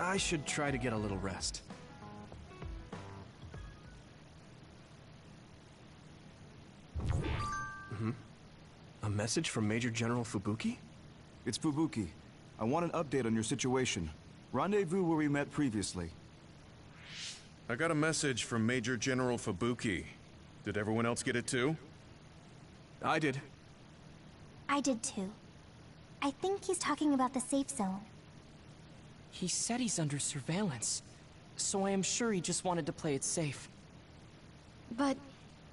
I should try to get a little rest. A message from Major General Fubuki? It's Fubuki. I want an update on your situation. Rendezvous where we met previously. I got a message from Major General Fubuki. Did everyone else get it too? I did. I did too. I think he's talking about the safe zone. He said he's under surveillance, so I am sure he just wanted to play it safe. But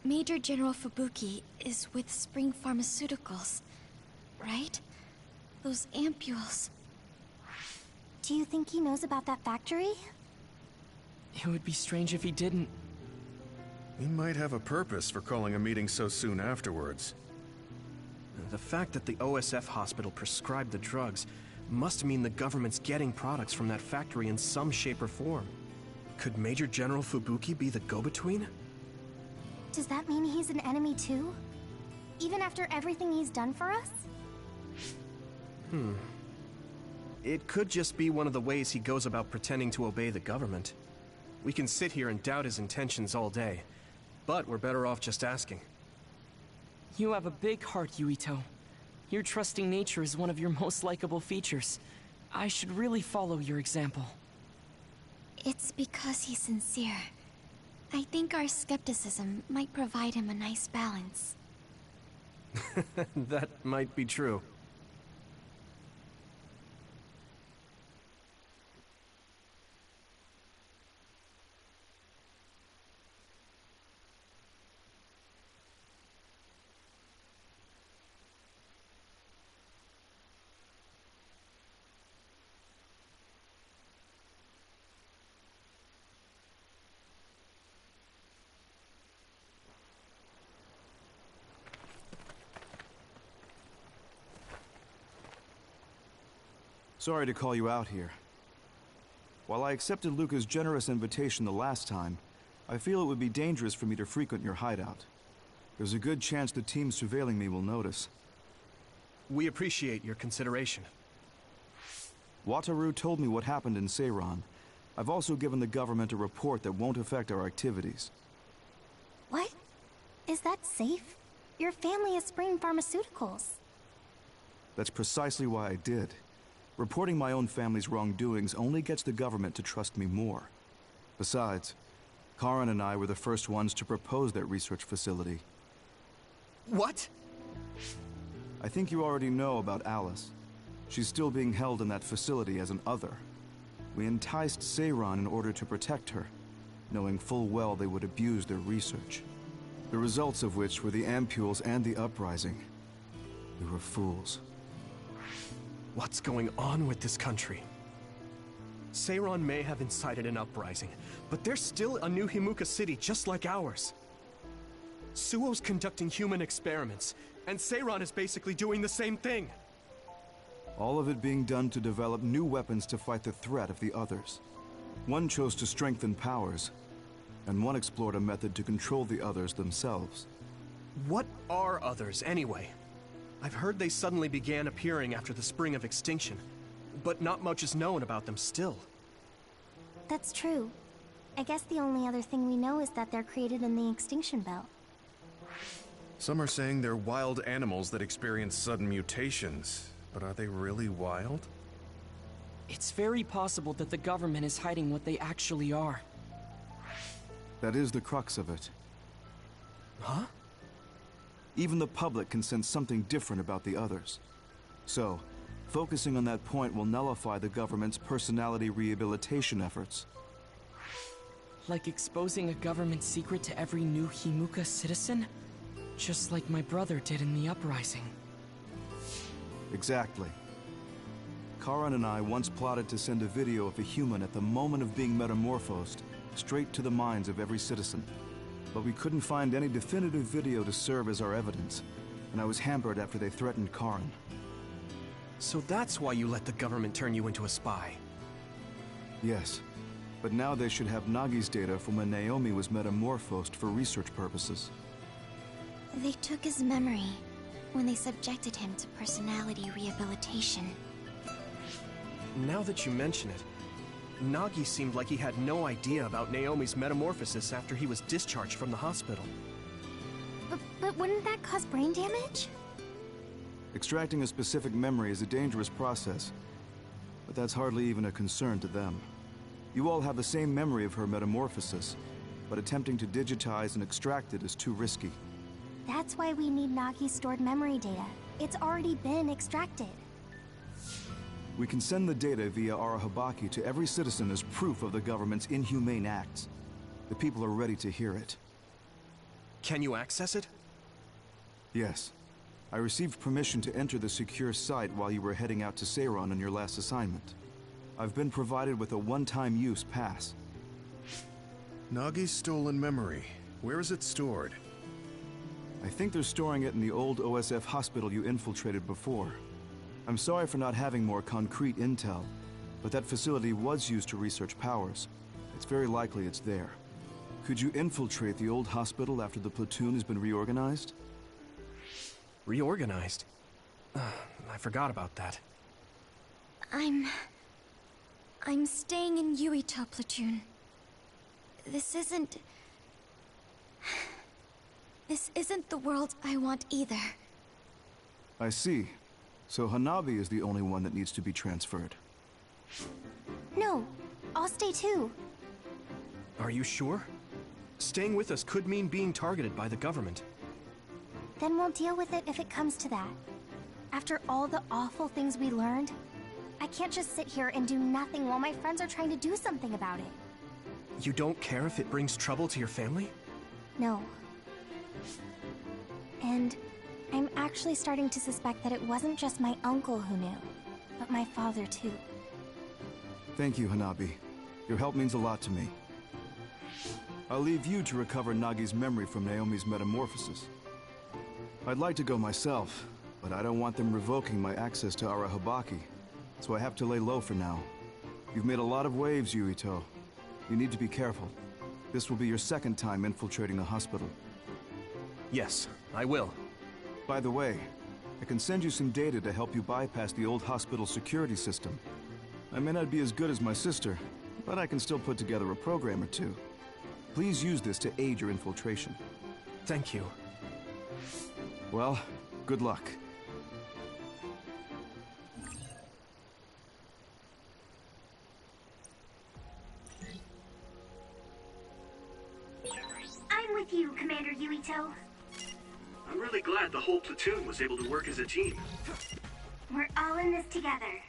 Major General Fubuki is with Spring Pharmaceuticals, right? Those ampules. Do you think he knows about that factory? It would be strange if he didn't. He might have a purpose for calling a meeting so soon afterwards. The fact that the OSF hospital prescribed the drugs must mean the government's getting products from that factory in some shape or form. Could Major General Fubuki be the go-between? Does that mean he's an enemy too? Even after everything he's done for us? It could just be one of the ways he goes about pretending to obey the government. We can sit here and doubt his intentions all day, but we're better off just asking. You have a big heart, Yuito. Your trusting nature is one of your most likable features. I should really follow your example. It's because he's sincere. I think our skepticism might provide him a nice balance. That might be true. Sorry to call you out here. While I accepted Luca's generous invitation the last time, I feel it would be dangerous for me to frequent your hideout. There's a good chance the team surveilling me will notice. We appreciate your consideration. Wataru told me what happened in Seiran. I've also given the government a report that won't affect our activities. What? Is that safe? Your family is Spring Pharmaceuticals. That's precisely why I did. Reporting my own family's wrongdoings only gets the government to trust me more. Besides, Karin and I were the first ones to propose that research facility. What? I think you already know about Alice. She's still being held in that facility as an other. We enticed Seiran in order to protect her, knowing full well they would abuse their research. The results of which were the ampules and the uprising. We were fools. What's going on with this country? Seiran may have incited an uprising, but there's still a new Himuka city just like ours. Suo's conducting human experiments, and Seiran is basically doing the same thing. All of it being done to develop new weapons to fight the threat of the others. One chose to strengthen powers, and one explored a method to control the others themselves. What are others, anyway? I've heard they suddenly began appearing after the Spring of Extinction, but not much is known about them still. That's true. I guess the only other thing we know is that they're created in the Extinction Belt. Some are saying they're wild animals that experience sudden mutations, but are they really wild? It's very possible that the government is hiding what they actually are. That is the crux of it. Huh? Even the public can sense something different about the others. So, focusing on that point will nullify the government's personality rehabilitation efforts. Like exposing a government secret to every new Himuka citizen? Just like my brother did in the uprising. Exactly. Karin and I once plotted to send a video of a human at the moment of being metamorphosed straight to the minds of every citizen. But we couldn't find any definitive video to serve as our evidence, and I was hampered after they threatened Karin. So that's why you let the government turn you into a spy? Yes, but now they should have Nagi's data from when Naomi was metamorphosed for research purposes. They took his memory when they subjected him to personality rehabilitation. Now that you mention it, Nagi seemed like he had no idea about Naomi's metamorphosis after he was discharged from the hospital. But wouldn't that cause brain damage? Extracting a specific memory is a dangerous process, but that's hardly even a concern to them. You all have the same memory of her metamorphosis, but attempting to digitize and extract it is too risky. That's why we need Nagi's stored memory data. It's already been extracted. We can send the data via Arahabaki to every citizen as proof of the government's inhumane acts. The people are ready to hear it. Can you access it? Yes. I received permission to enter the secure site while you were heading out to Seiron on your last assignment. I've been provided with a one-time use pass. Nagi's stolen memory. Where is it stored? I think they're storing it in the old OSF hospital you infiltrated before. I'm sorry for not having more concrete intel, but that facility was used to research powers. It's very likely it's there. Could you infiltrate the old hospital after the platoon has been reorganized? Reorganized? I forgot about that. I'm staying in Yuito platoon. This isn't the world I want either. I see. So Hanabi is the only one that needs to be transferred. No, I'll stay too. Are you sure? Staying with us could mean being targeted by the government. Then we'll deal with it if it comes to that. After all the awful things we learned, I can't just sit here and do nothing while my friends are trying to do something about it. You don't care if it brings trouble to your family? No. And I'm actually starting to suspect that it wasn't just my uncle who knew, but my father too. Thank you, Hanabi. Your help means a lot to me. I'll leave you to recover Nagi's memory from Naomi's metamorphosis. I'd like to go myself, but I don't want them revoking my access to Arahabaki, so I have to lay low for now. You've made a lot of waves, Yuito. You need to be careful. This will be your second time infiltrating the hospital. Yes, I will. By the way, I can send you some data to help you bypass the old hospital security system. I may not be as good as my sister, but I can still put together a program or two. Please use this to aid your infiltration. Thank you. Well, good luck. I'm with you, Commander Yuito. I'm really glad the whole platoon was able to work as a team. We're all in this together.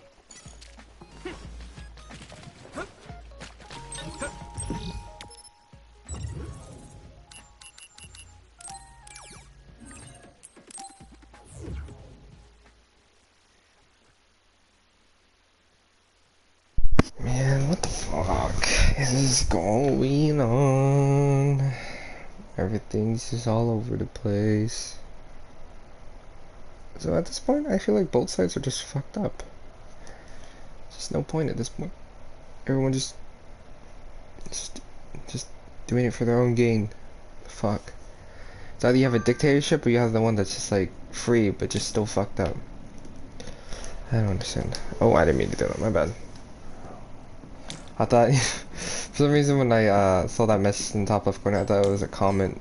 Man, what the fuck is going on? Everything's just all over the place. So at this point, I feel like both sides are just fucked up. There's no point at this point. Everyone just doing it for their own gain. Fuck. It's either you have a dictatorship or you have the one that's just like free but just still fucked up. I don't understand. Oh, I didn't mean to do that. My bad. I thought, for some reason when I saw that message in the top left corner, I thought it was a comment,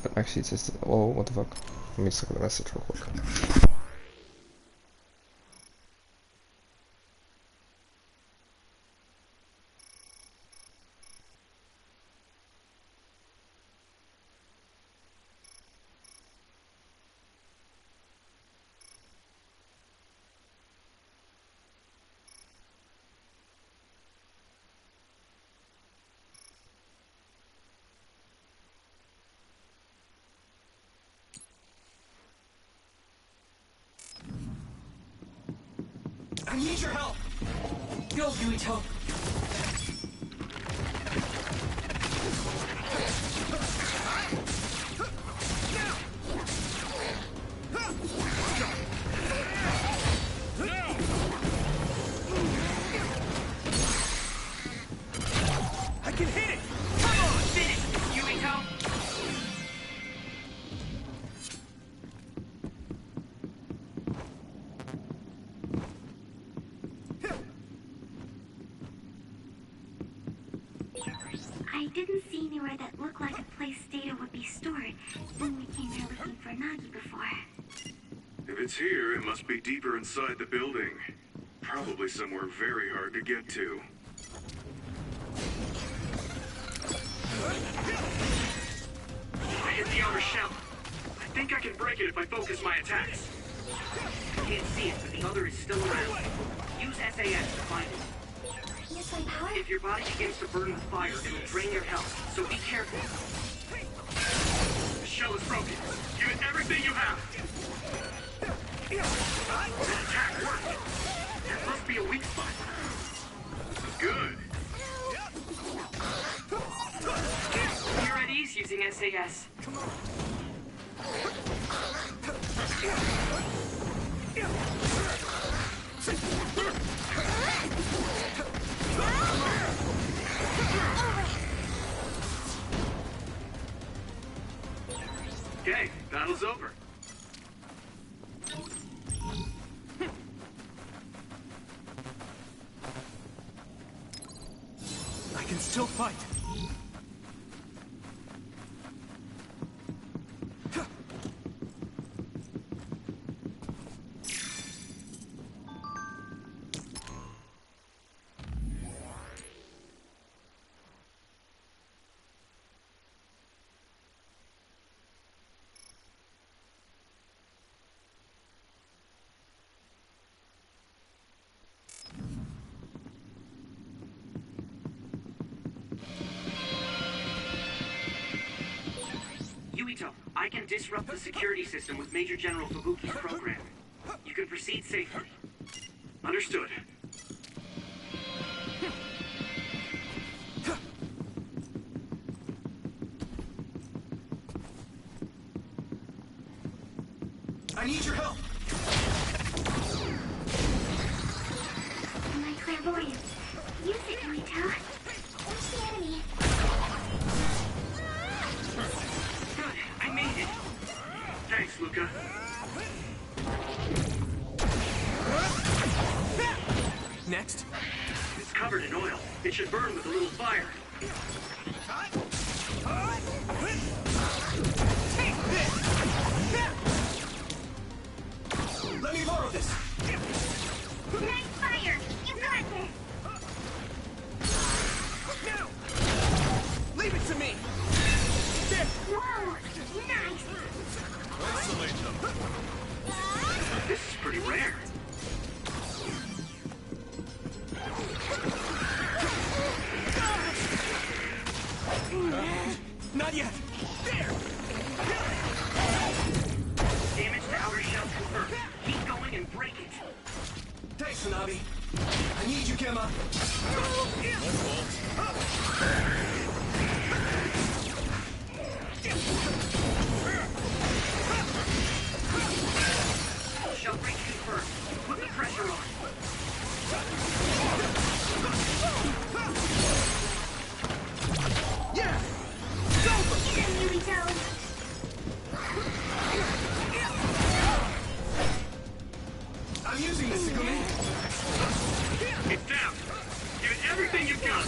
but actually it's just, oh, what the fuck. Let me just look at the message real quick. I need your help! Go, Yuito! I can hit it! Come on, finish it, Yuito! I didn't see anywhere that looked like a place data would be stored when we came here looking for Nagi before. If it's here, it must be deeper inside the building. Probably somewhere very hard to get to. I hit the outer shell. I think I can break it if I focus my attacks. I can't see it, but the other is still around. Use SAS to find it. Use my power? If your body begins to burn with fire, it'll drain your health, so be careful. The shell is broken. Give it everything you have. That attack worked. That must be a weak spot. Good. You're at ease using SAS. Okay, battle's over. I can still fight. Yuito, I can disrupt the security system with Major General Fubuki's program. You can proceed safely. Understood. I need your help. My clairvoyance. Use it, Yuito. Where's the enemy? Good, I made it. Thanks, Luca. Next. It's covered in oil. It should burn with a little fire. Take this! Let me borrow this. Nice fire! You got this! Now! Leave it to me! There! Whoa! Nice! This is pretty rare. Not yet! There! Damage to outer shell confirmed. Keep going and break it. Thanks, Hanabi. I need you, Gemma. Shell break confirmed. Put the pressure on. Yeah! Get him, Yuito! I'm using this, Segumi. It's down. Give it everything you've got.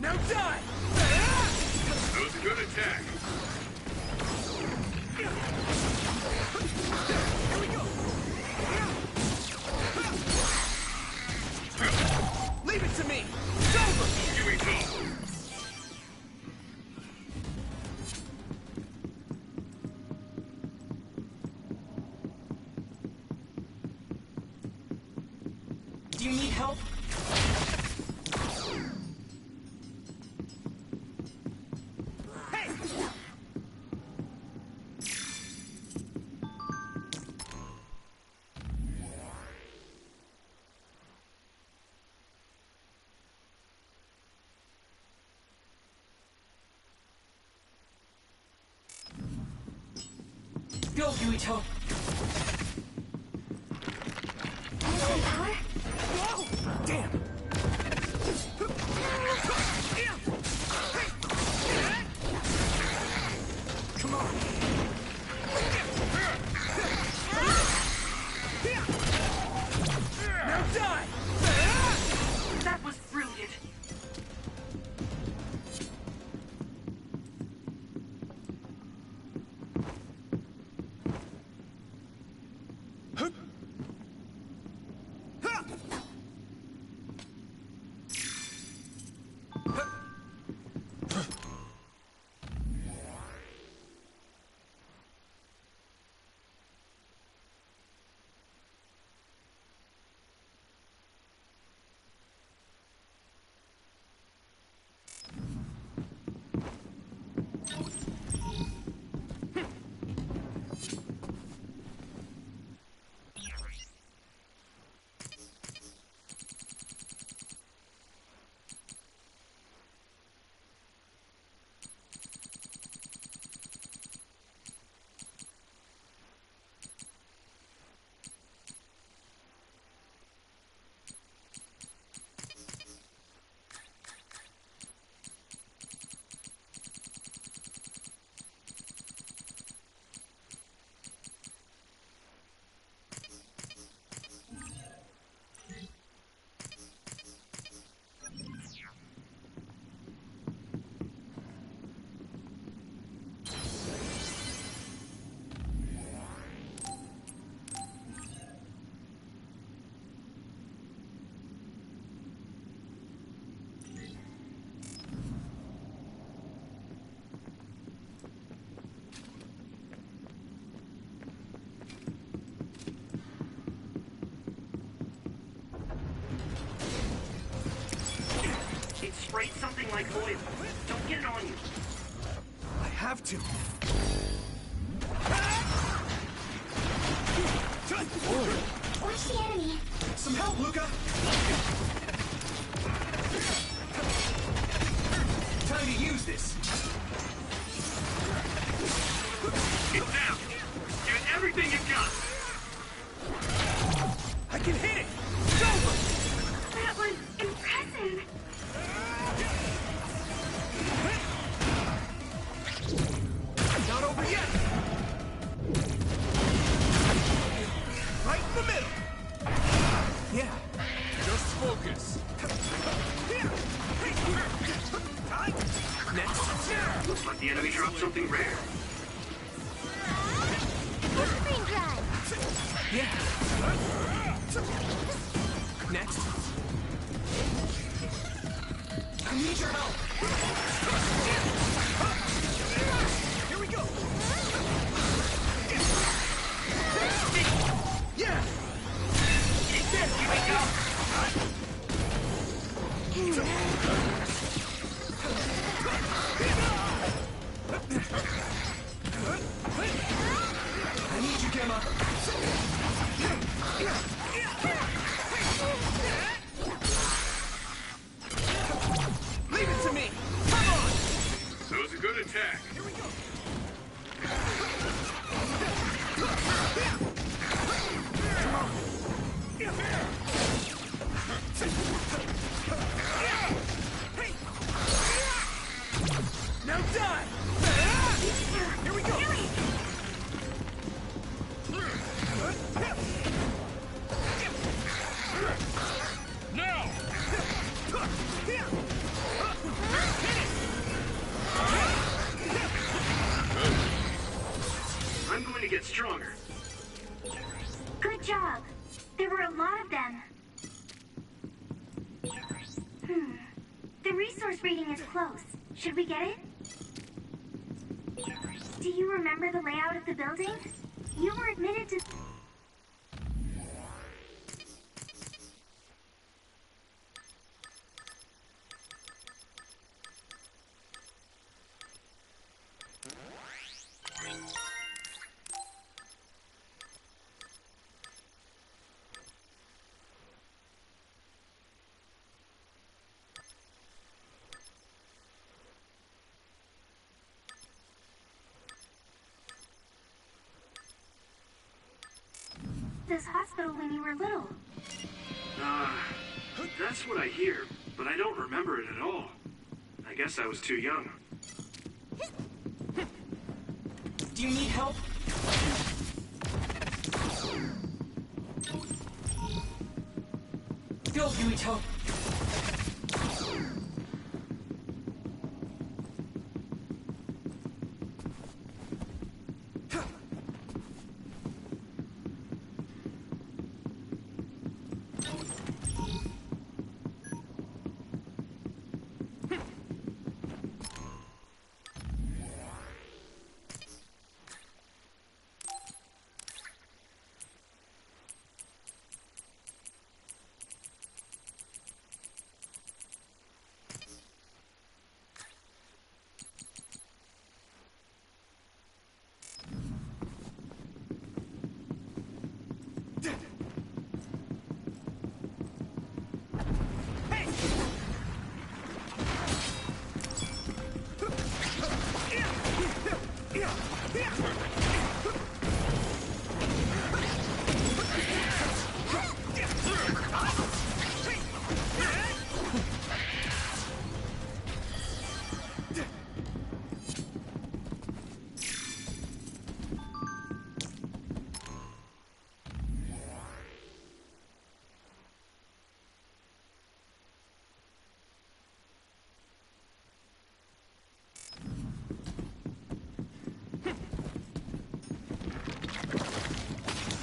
Now die! That was a good attack. Here we go! Leave it to me! It's over! Yuito. Do you need help? Hey! Go, Yuito. Use my power? Whoa! Damn! Come on! Now die! That was brilliant. Spray something like oil. Don't get it on you. I have to. Watch the enemy. Some help, Luca! Time to use this. It's down. Give it everything you've got. I can hit it! Go! That was impressive. Not over yet! Right in the middle! Yeah. Just focus. Next. Looks like the enemy dropped something rare. Screen drive. Yeah. Next. I need your help. Here we go. Yeah. Here we go. I need you, Gemma. Leave it to me. Come on. That was a good attack. Here we go. Now die! Here we go! Now! I'm going to get stronger. Good job. There were a lot of them. The resource reading is close. Should we get it? Do you remember the layout of the building? You were admitted to... this hospital when you were little. That's what I hear, but I don't remember it at all. I guess I was too young. Do you need help? Go, Yuito.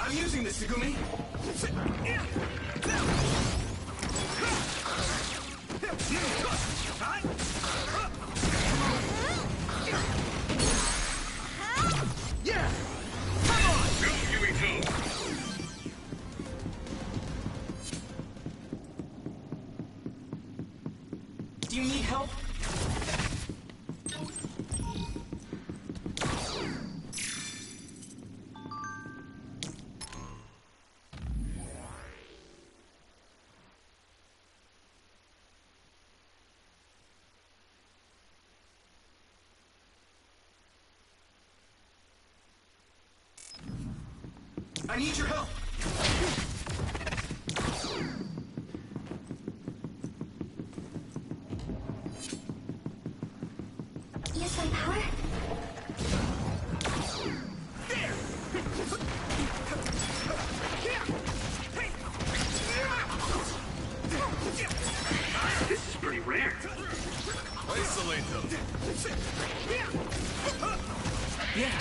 I'm using this, Segumi. Yeah! Come on! Go, Yuito! Do you need help? I need your help! Use my power? There! This is pretty rare. Isolate them. Yeah.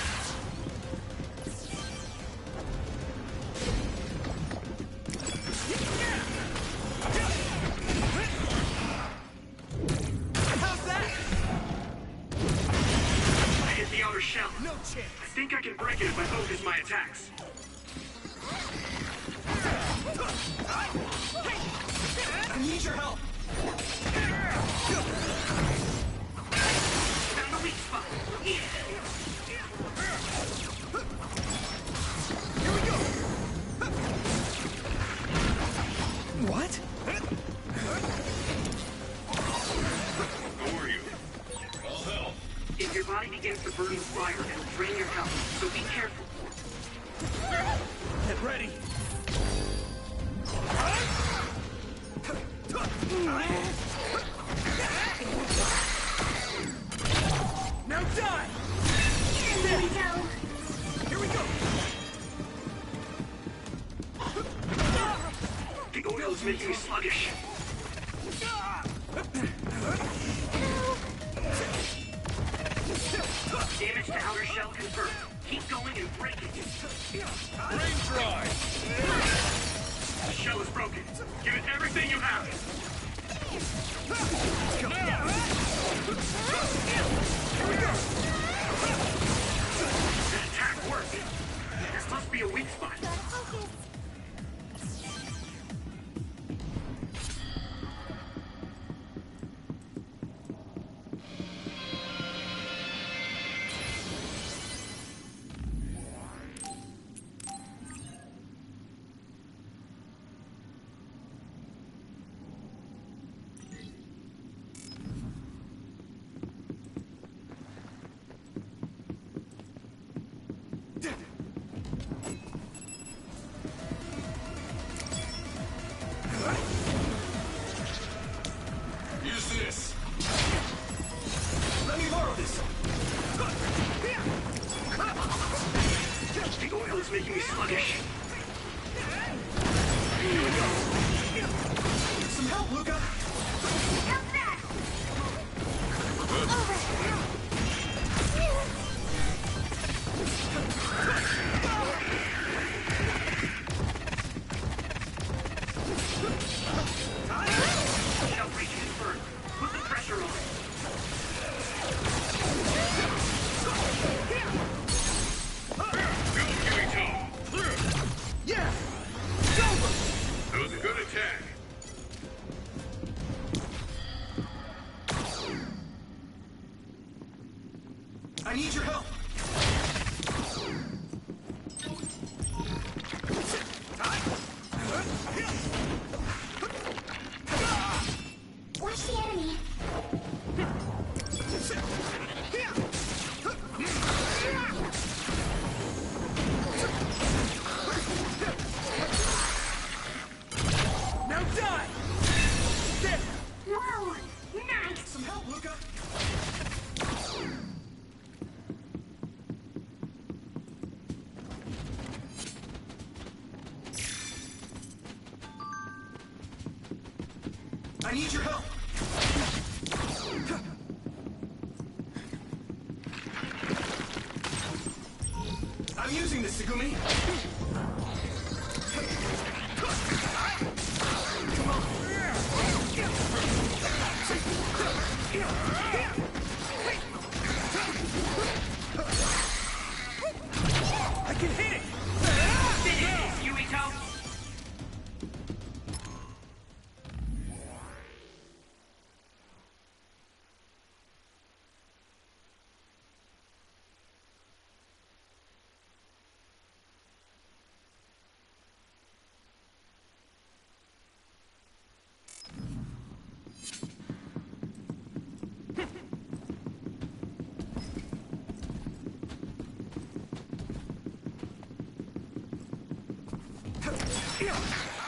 How's that? I hit the outer shell. No chance. I think I can break it if I focus my attacks. I need your help! Found a weak spot. Yeah. Here we go! What? Who are you? I'll help. If your body begins to burn with fire, it'll drain your health, so be careful. Get ready! Now die! Here we go. Here we go! The oil is making me sluggish. Damage to outer shell confirmed. Keep going and break it. Rain dry. The shell is broken. Give it everything you have. That attack worked. This must be a weak spot. Use this. Let me borrow this! The oil is making me sluggish. Some help, Luca! How's that? Shell breach confirmed. Put the pressure on. Go, Kirito. Yeah! That was a good attack. I need your help! Watch the enemy. Now die! There! Whoa! Nice! Some help, Luca! I need your help! I'm using this, Segumi! Come on! I can hit it! Finish, Yuito!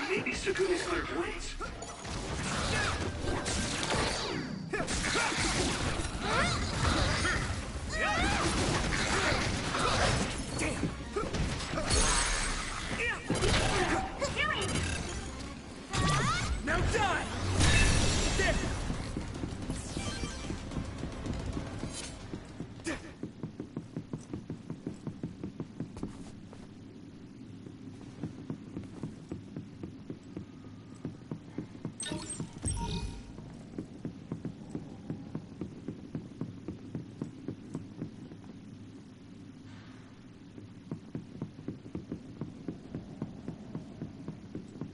Maybe Sugumi's clairvoyance. Now die! There!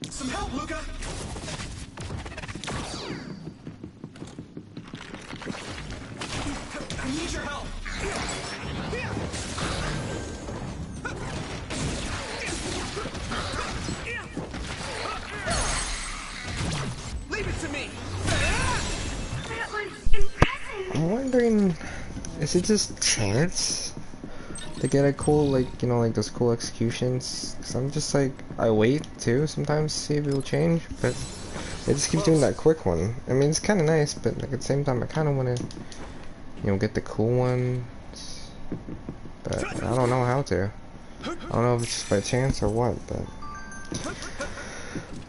Some help, Luca! I need your help! Leave it to me! That was impressive. I'm wondering, is it just chance to get a cool, like, you know, like those cool executions? Cause I'm just like, I wait too sometimes to see if it will change, but it just keeps doing that quick one. I mean, it's kind of nice, but like, at the same time, I kind of want to, you know, get the cool ones, but I don't know how to. I don't know if it's just by chance or what, but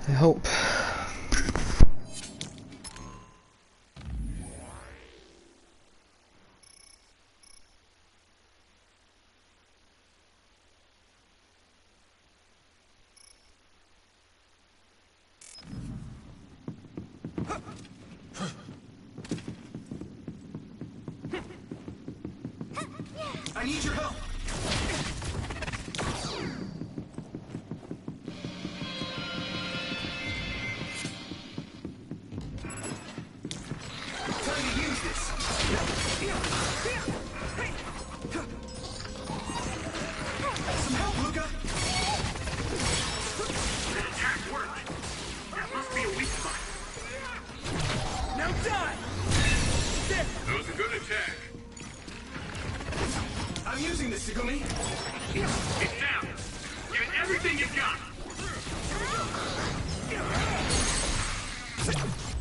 I hope. I need your help! Time to use this! Some help, Luca! That attack worked. That must be a weak spot. Now die! There! That was a good attack. I'm using this, Sugumi! It's down. Give it everything you've got.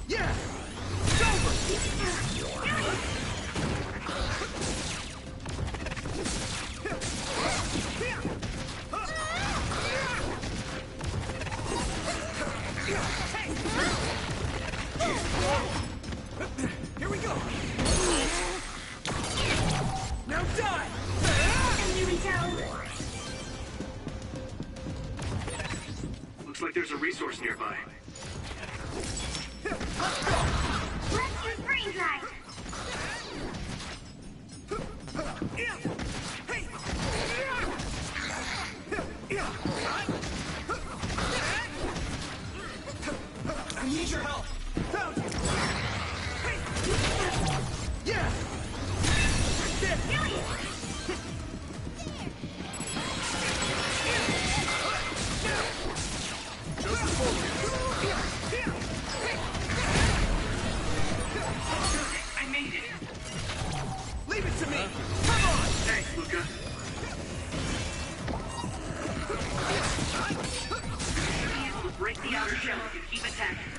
Yeah! It's over! Here we go! Now die! Looks like there's a resource nearby. Let's use brain drive. I need your help! Found you! Yeah! There! I made it. Leave it to me! Come on! Thanks, Luca. You'll be able to break the outer shell if you keep attacking.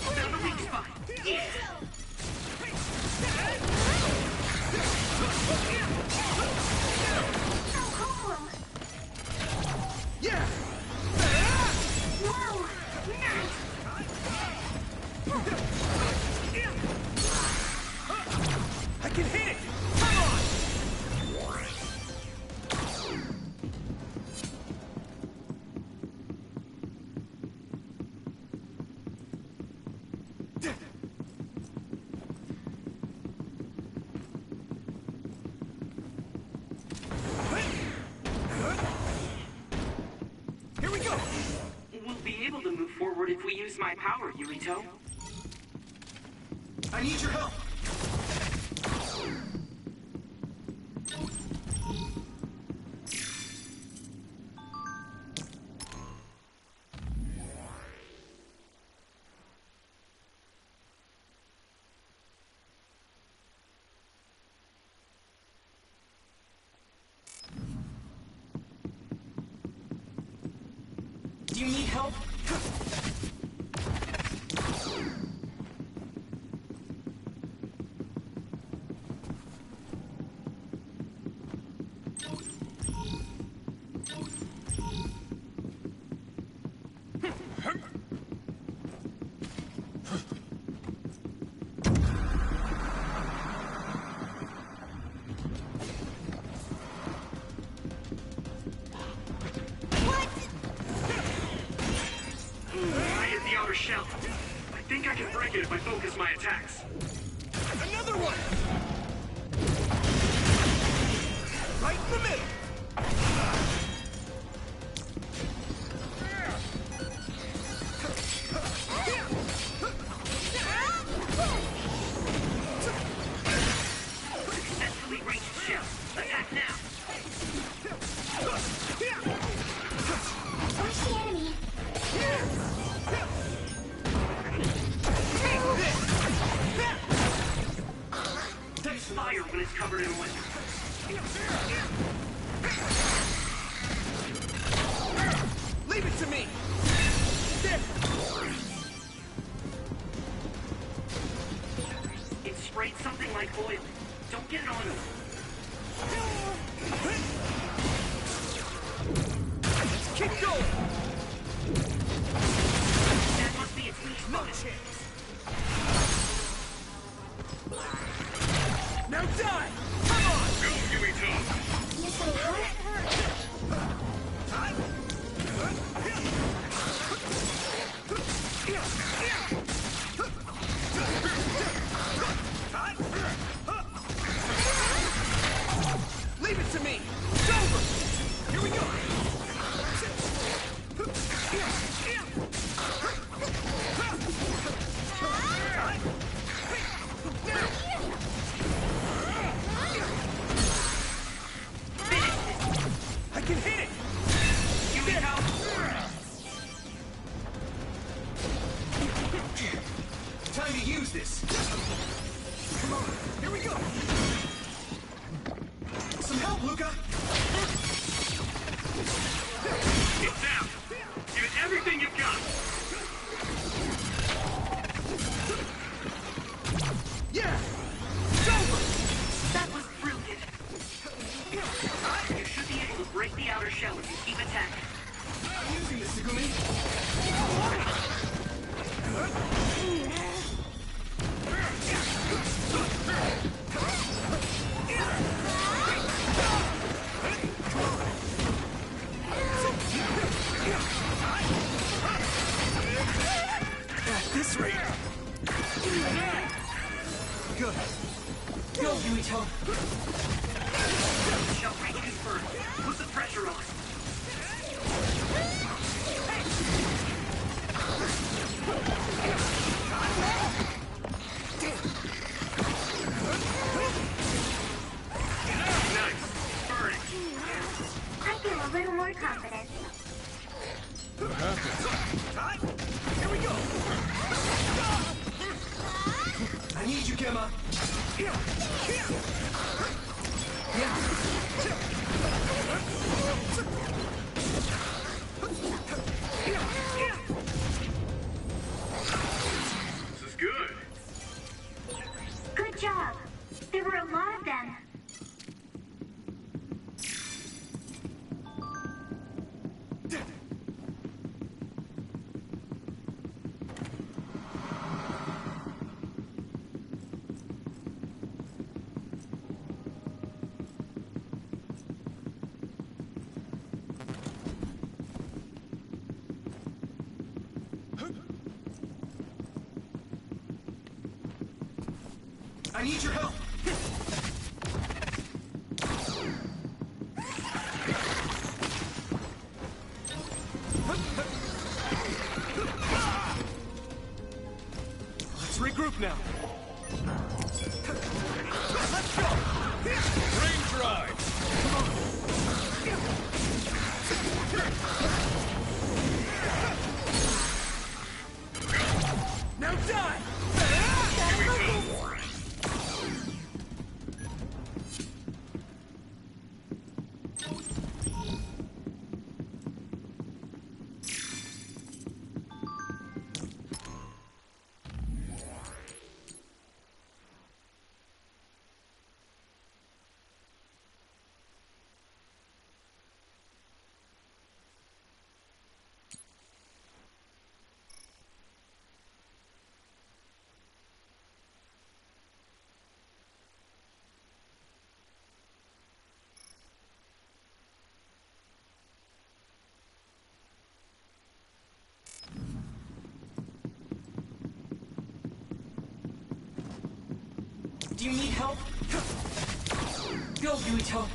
Found a weak spot. Yeah. So cool. Yeah! Whoa. Nice. I can hit it! Come on! Here we go! We'll be able to move forward if we use my power, Yurito. I need your help! Do you need help? Shell. I think I can break it if I focus my attacks. Another one! Right in the middle! Successfully ranged shell. Attack now! Where's the enemy? Fire when it's covered in oil. Leave it to me! It sprayed something like oil. Don't get it on you. Keep going! That must be its weak spot. Now die! Come on! Go, Yuito! Yes, I heard. Leave it to me! It's over! Here we go! I can hit it! Time to use this! Come on, here we go! Some help, Luca! It's down. Give it everything you've got. Yeah! It's over! That was brilliant. You should be able to break the outer shell if you keep attacking. I'm using this, Segumi! At this rate... Good. Go, Yuito. Shell reconfirmed. Put the pressure on. Nice. Burn it. I feel a little more confident. Here we go! I need you, Gemma! This is good. Good job. There were a lot of them. I need your help! Let's regroup now. Let's go! Range drive! Now die! Do you need help? Go, Yuito.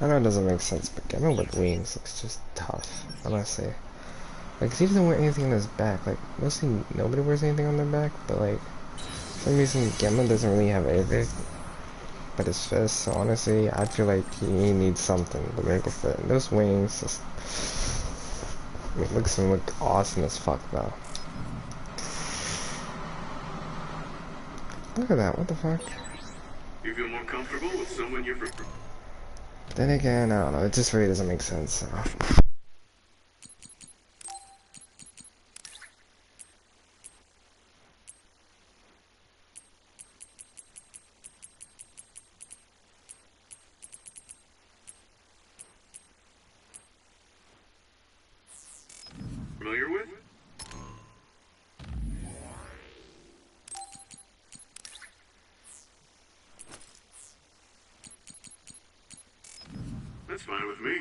I know it doesn't make sense, but Gemma with wings looks just tough, honestly. Like, he doesn't wear anything on his back. Like, mostly nobody wears anything on their back, but like, for some reason, Gemma doesn't really have anything but his fists, so honestly, I feel like he needs something to make it fit. Those wings just makes him look awesome as fuck, though. Look at that, what the fuck? You feel more comfortable with someone you're from? Then again, I don't know, it just really doesn't make sense, so. Familiar with? That's fine with me.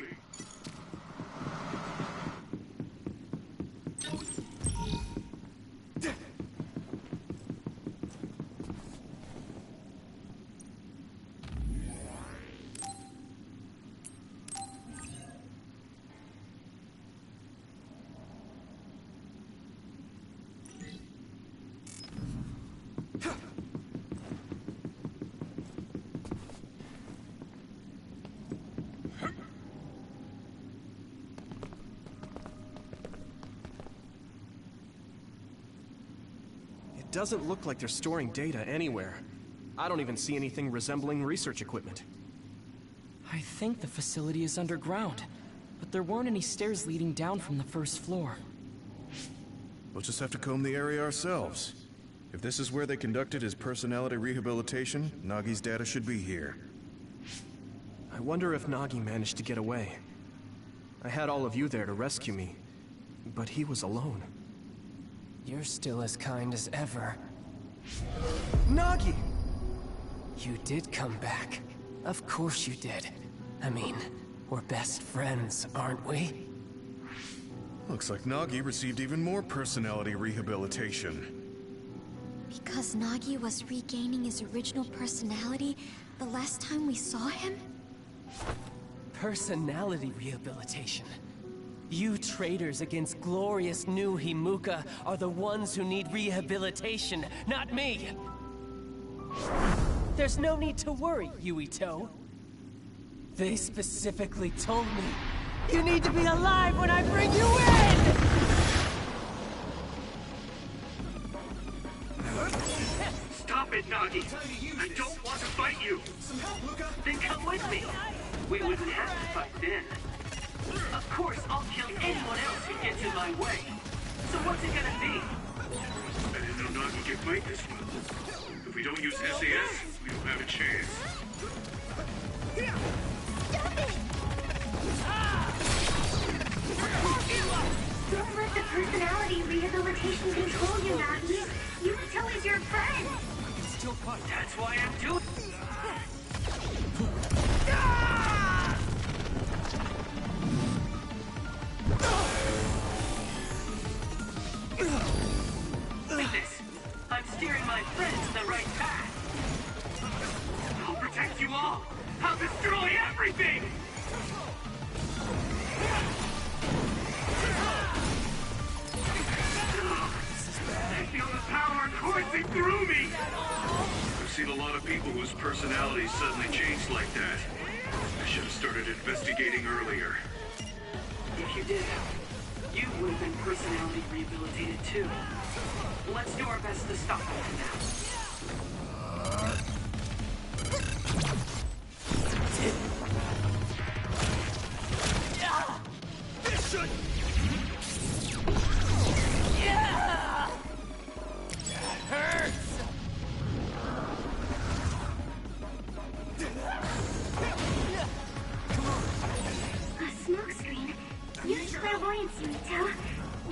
It doesn't look like they're storing data anywhere. I don't even see anything resembling research equipment. I think the facility is underground. but there weren't any stairs leading down from the first floor. We'll just have to comb the area ourselves. If this is where they conducted his personality rehabilitation, Nagi's data should be here. I wonder if Nagi managed to get away. I had all of you there to rescue me, but he was alone. You're still as kind as ever. Nagi! You did come back. Of course you did. I mean, we're best friends, aren't we? Looks like Nagi received even more personality rehabilitation. Because Nagi was regaining his original personality the last time we saw him? Personality rehabilitation. You traitors against glorious new Himuka are the ones who need rehabilitation, not me! There's no need to worry, Yuito. They specifically told me, you need to be alive when I bring you in! Stop it, Nagi! I don't want to fight you! Then come with me! We wouldn't have to fight then. Of course, I'll kill anyone else who gets in my way. So what's it gonna be? I didn't know Nagi could fight this well. If we don't use SAS, we don't have a chance. Don't let the personality rehabilitation control you, Nagi. Yuito is your friend. Still fight. That's why I'm doing. Witness, I'm steering my friends in the right path. I'll protect you all. I'll destroy everything. I feel the power coursing through me. I've seen a lot of people whose personalities suddenly changed like that. I should have started investigating earlier. If you did, you would have been personality rehabilitated too. Let's do our best to stop it for now. This should... Use clairvoyance, Yuito.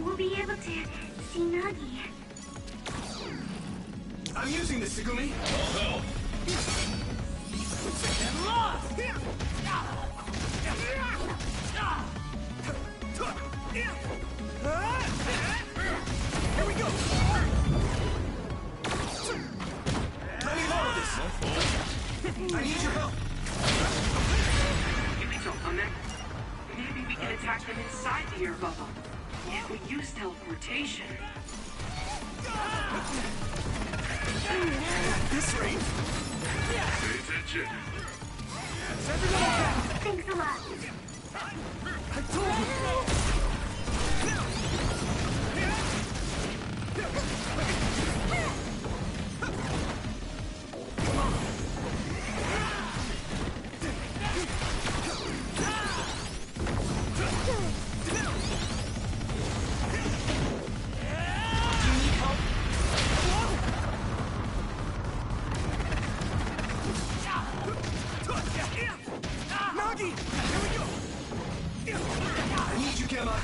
We'll be able to see Nagi. I'm using this, Tsugumi. Oh, And lost! Here we go! Let me borrow this! I need your help! Yuito, I'm there. Maybe we can attack them inside the air bubble. If we use teleportation. This rate! Pay attention. Is everyone okay? Thanks a lot. I told you! Nagi! Here we go! I need you, Gemma!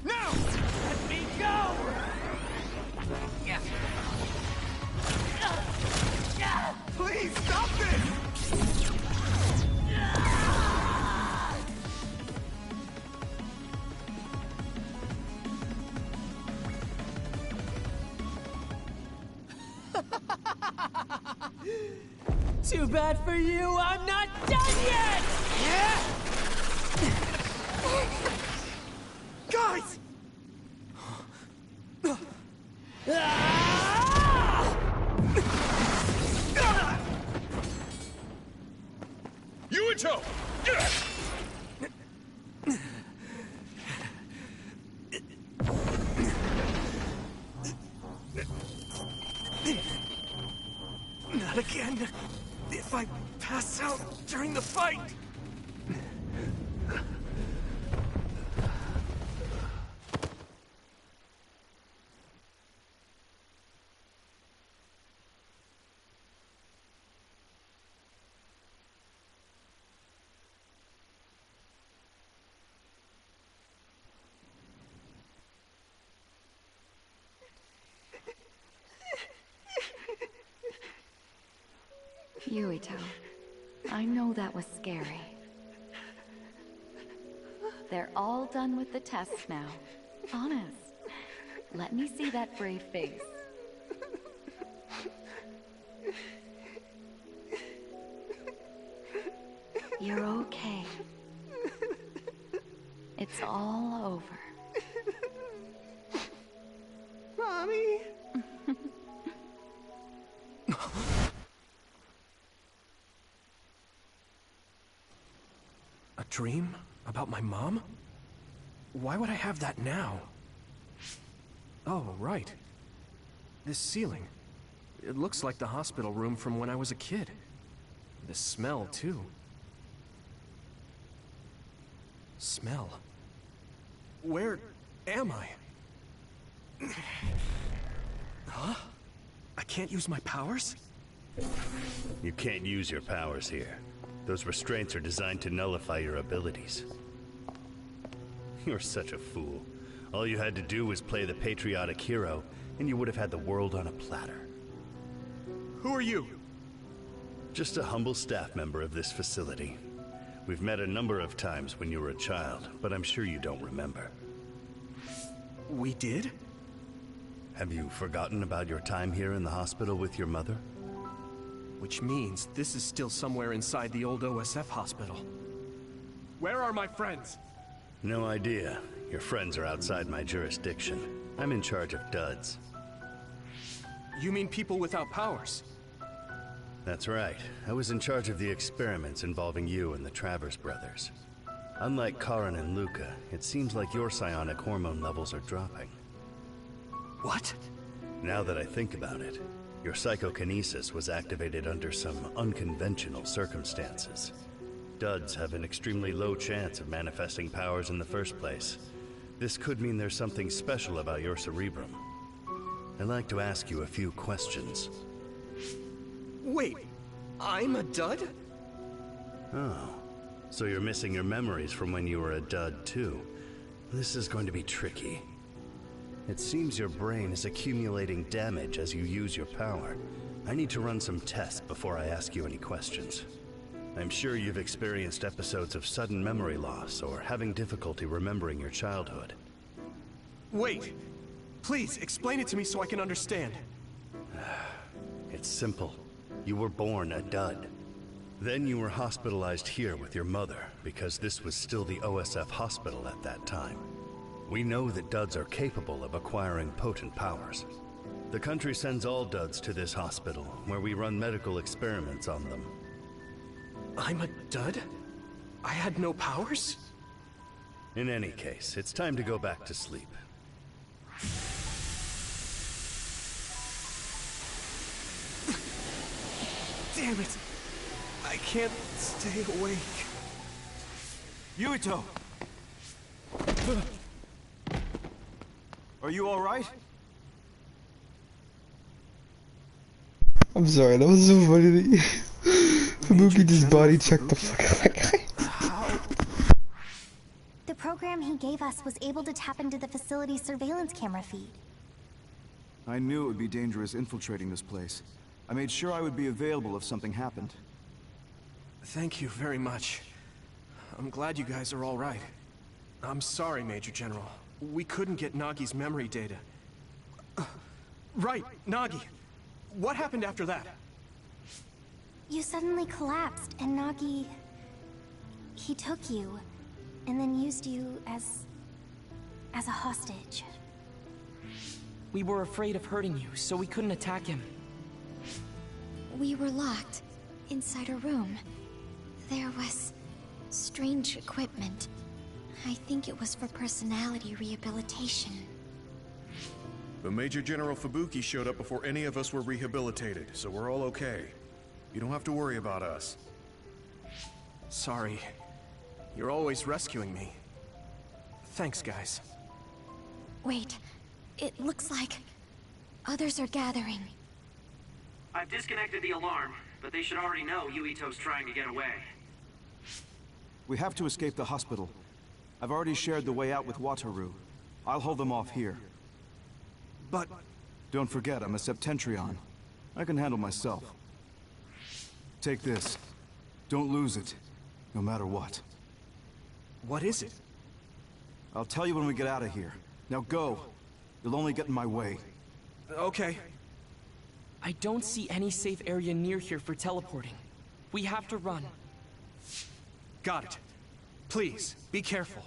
Now! Let me go! Please, stop this! Too bad for you, I'm not done yet! Guys! Yuito! Not again. if I pass out during the fight? Yuito, I know that was scary. They're all done with the tests now. Honest. Let me see that brave face. You're okay. It's all over. Mommy? A dream? About my mom? Why would I have that now? Oh, right. This ceiling. It looks like the hospital room from when I was a kid. The smell, too. Smell? Where am I? Huh? I can't use my powers? You can't use your powers here. Those restraints are designed to nullify your abilities. You're such a fool. All you had to do was play the patriotic hero, and you would have had the world on a platter. Who are you? Just a humble staff member of this facility. We've met a number of times when you were a child, but I'm sure you don't remember. We did? Have you forgotten about your time here in the hospital with your mother? Which means this is still somewhere inside the old OSF hospital. Where are my friends? No idea. Your friends are outside my jurisdiction. I'm in charge of duds. You mean people without powers? That's right. I was in charge of the experiments involving you and the Travers brothers. Unlike Karin and Luca, it seems like your psionic hormone levels are dropping. What? Now that I think about it, your psychokinesis was activated under some unconventional circumstances. Duds have an extremely low chance of manifesting powers in the first place. This could mean there's something special about your cerebrum. I'd like to ask you a few questions. Wait, I'm a dud? Oh, so you're missing your memories from when you were a dud too. This is going to be tricky. It seems your brain is accumulating damage as you use your power. I need to run some tests before I ask you any questions. I'm sure you've experienced episodes of sudden memory loss or having difficulty remembering your childhood. Wait, please explain it to me so I can understand. It's simple. You were born a dud. Then you were hospitalized here with your mother because this was still the OSF hospital at that time. We know that duds are capable of acquiring potent powers. The country sends all duds to this hospital, where we run medical experiments on them. I'm a dud? I had no powers? In any case, it's time to go back to sleep. Damn it! I can't stay awake. Yuito! Are you alright? I'm sorry, that was so funny that Fubuki just body checked the fuck out of that guy. The program he gave us was able to tap into the facility's surveillance camera feed. I knew it would be dangerous infiltrating this place. I made sure I would be available if something happened. Thank you very much. I'm glad you guys are all right. I'm sorry, Major General. We couldn't get Nagi's memory data. Right, Nagi. What happened after that? You suddenly collapsed, and Nagi... he took you, and then used you as a hostage. We were afraid of hurting you, so we couldn't attack him. We were locked inside a room. There was strange equipment. I think it was for personality rehabilitation. But Major General Fubuki showed up before any of us were rehabilitated, so we're all okay. You don't have to worry about us. Sorry. You're always rescuing me. Thanks, guys. Wait, it looks like others are gathering. I've disconnected the alarm, but they should already know Yuito's trying to get away. We have to escape the hospital. I've already shared the way out with Wataru. I'll hold them off here. But... Don't forget, I'm a Septentrion. I can handle myself. Take this. Don't lose it, no matter what. What is it? I'll tell you when we get out of here. Now go. You'll only get in my way. Okay. I don't see any safe area near here for teleporting. We have to run. Got it. Please, be careful.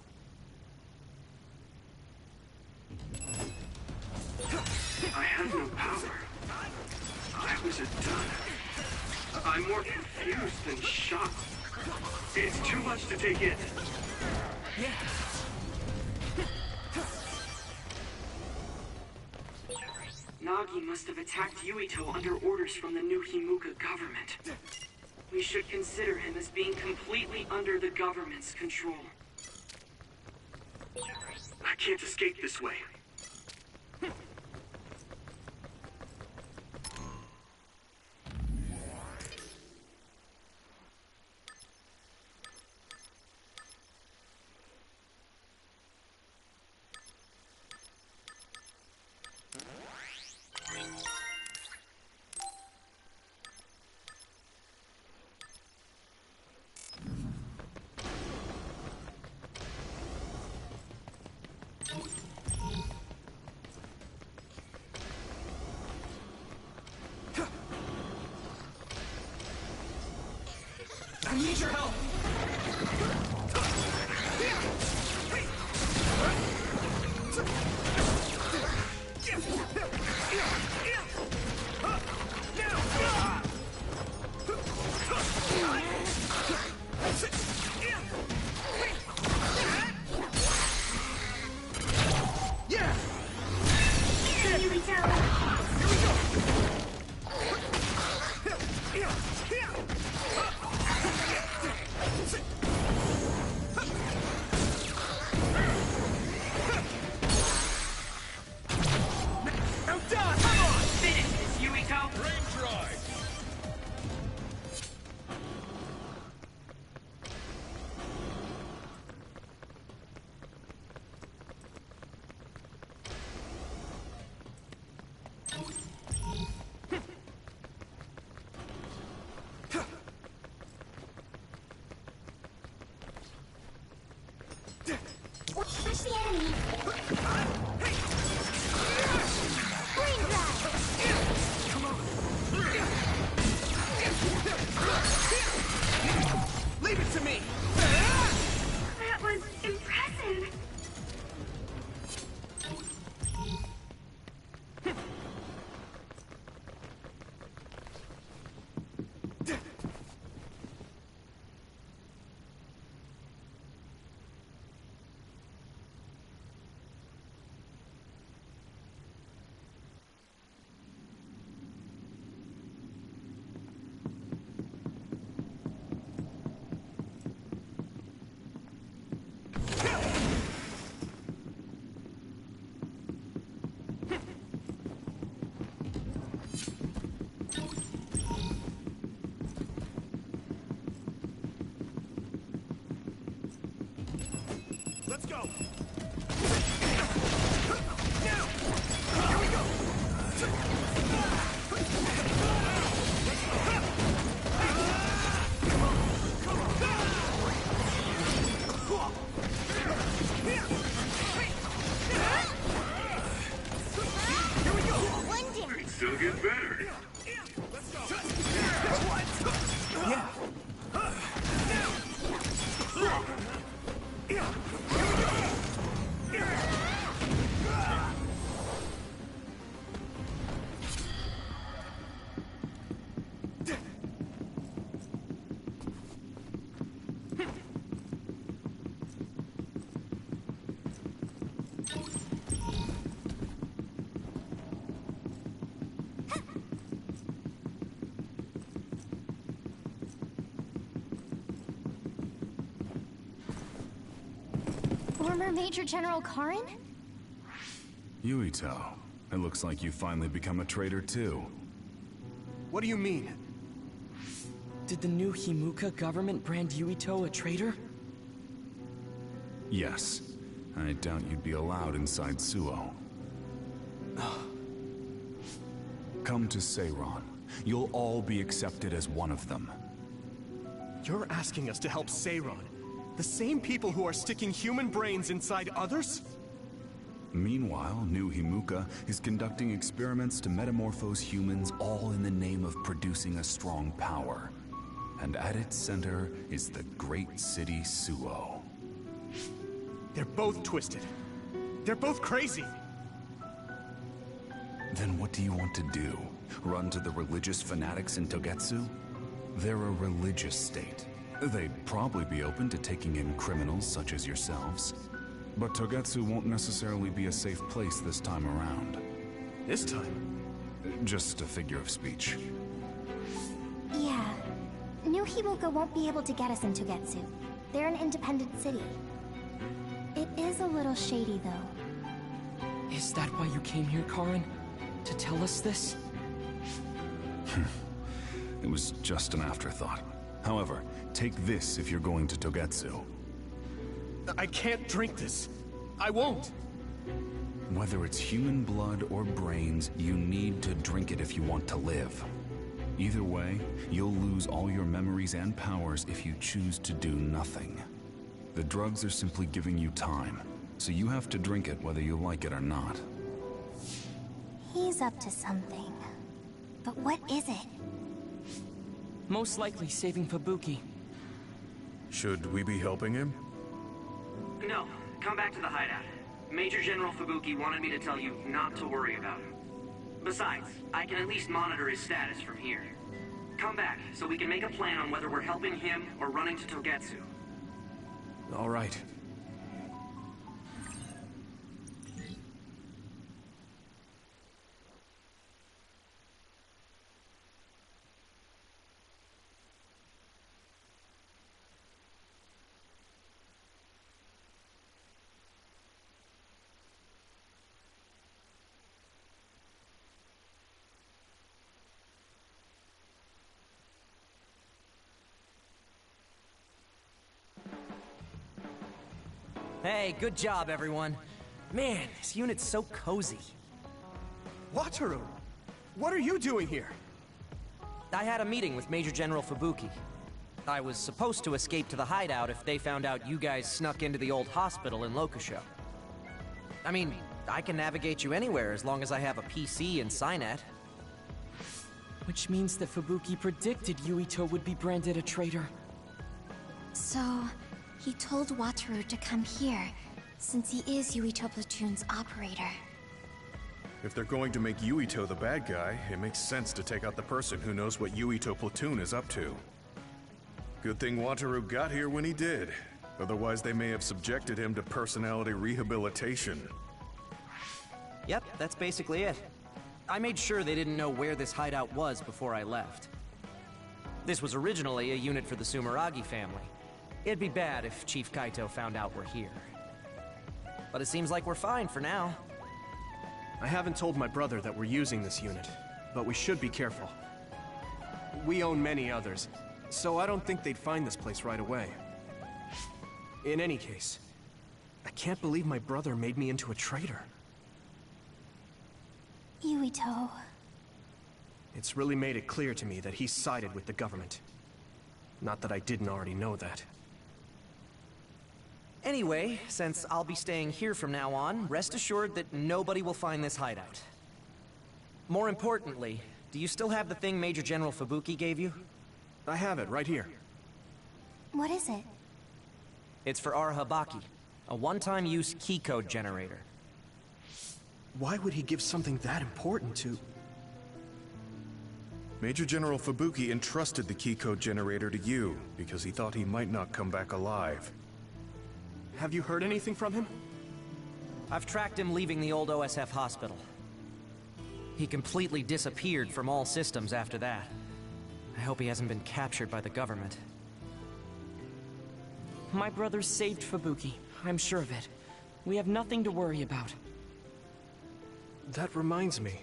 I have no power. I was a dud. I'm more confused than shocked. It's too much to take in. Yeah. Nagi must have attacked Yuito under orders from the new Himuka government. We should consider him as being completely under the government's control. I can't escape this way. I need your help! Push the enemy. Brain drive. Come on. Leave it to me. That was impressive. Let's go. It still gets better. Yeah. Former Major General Karin? Yuito, it looks like you finally become a traitor too. What do you mean? Did the new Himuka government brand Yuito a traitor? Yes. I doubt you'd be allowed inside Suo. Come to Seiron. You'll all be accepted as one of them. You're asking us to help Seiron? The same people who are sticking human brains inside others? Meanwhile, New Himuka is conducting experiments to metamorphose humans, all in the name of producing a strong power. And at its center is the great city Suo. They're both twisted. They're both crazy. Then what do you want to do? Run to the religious fanatics in Togetsu? They're a religious state. They'd probably be open to taking in criminals such as yourselves. But Togetsu won't necessarily be a safe place this time around. This time? Just a figure of speech. Yeah. New Himuka won't be able to get us in Togetsu. They're an independent city. It is a little shady, though. Is that why you came here, Karin? To tell us this? It was just an afterthought. However, take this if you're going to Togetsu. I can't drink this. I won't. Whether it's human blood or brains, you need to drink it if you want to live. Either way, you'll lose all your memories and powers if you choose to do nothing. The drugs are simply giving you time, so you have to drink it whether you like it or not. He's up to something. But what is it? Most likely saving Fubuki. Should we be helping him? No, come back to the hideout. Major General Fubuki wanted me to tell you not to worry about him. Besides, I can at least monitor his status from here. Come back, so we can make a plan on whether we're helping him or running to Togetsu. All right. Hey, good job, everyone. Man, this unit's so cozy. Wataru! What are you doing here? I had a meeting with Major General Fubuki. I was supposed to escape to the hideout if they found out you guys snuck into the old hospital in Lokusho. I mean, I can navigate you anywhere as long as I have a PC and Cynet. Which means that Fubuki predicted Yuito would be branded a traitor. So, he told Wataru to come here, since he is Yuito Platoon's operator. If they're going to make Yuito the bad guy, it makes sense to take out the person who knows what Yuito Platoon is up to. Good thing Wataru got here when he did. Otherwise, they may have subjected him to personality rehabilitation. Yep, that's basically it. I made sure they didn't know where this hideout was before I left. This was originally a unit for the Sumeragi family. It'd be bad if Chief Kaito found out we're here. But it seems like we're fine for now. I haven't told my brother that we're using this unit, but we should be careful. We own many others, so I don't think they'd find this place right away. In any case, I can't believe my brother made me into a traitor. Yuito. It's really made it clear to me that he sided with the government. Not that I didn't already know that. Anyway, since I'll be staying here from now on, rest assured that nobody will find this hideout. More importantly, do you still have the thing Major General Fubuki gave you? I have it right here. What is it? It's for our Habaki, a one-time use key code generator. Why would he give something that important to... Major General Fubuki entrusted the key code generator to you because he thought he might not come back alive. Have you heard anything from him? I've tracked him leaving the old OSF hospital. He completely disappeared from all systems after that. I hope he hasn't been captured by the government. My brother saved Fubuki, I'm sure of it. We have nothing to worry about. That reminds me.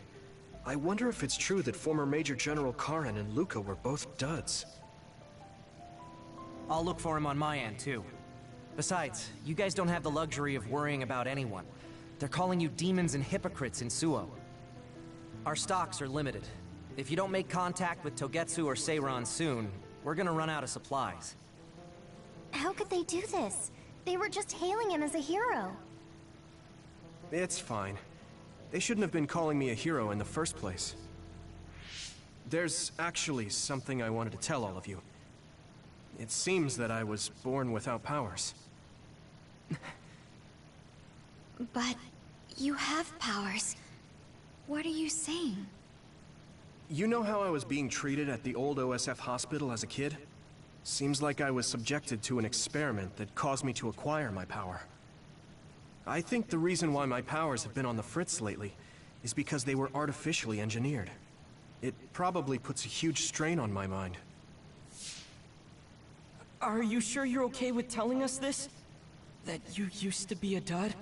I wonder if it's true that former Major General Karen and Luca were both duds. I'll look for him on my end, too. Besides, you guys don't have the luxury of worrying about anyone. They're calling you demons and hypocrites in Suo. Our stocks are limited. If you don't make contact with Togetsu or Seiran soon, we're gonna run out of supplies. How could they do this? They were just hailing him as a hero. It's fine. They shouldn't have been calling me a hero in the first place. There's actually something I wanted to tell all of you. It seems that I was born without powers. But you have powers. What are you saying? You know how I was being treated at the old OSF hospital as a kid? Seems like I was subjected to an experiment that caused me to acquire my power. I think the reason why my powers have been on the fritz lately is because they were artificially engineered. It probably puts a huge strain on my mind. Are you sure you're okay with telling us this? That you used to be a dud?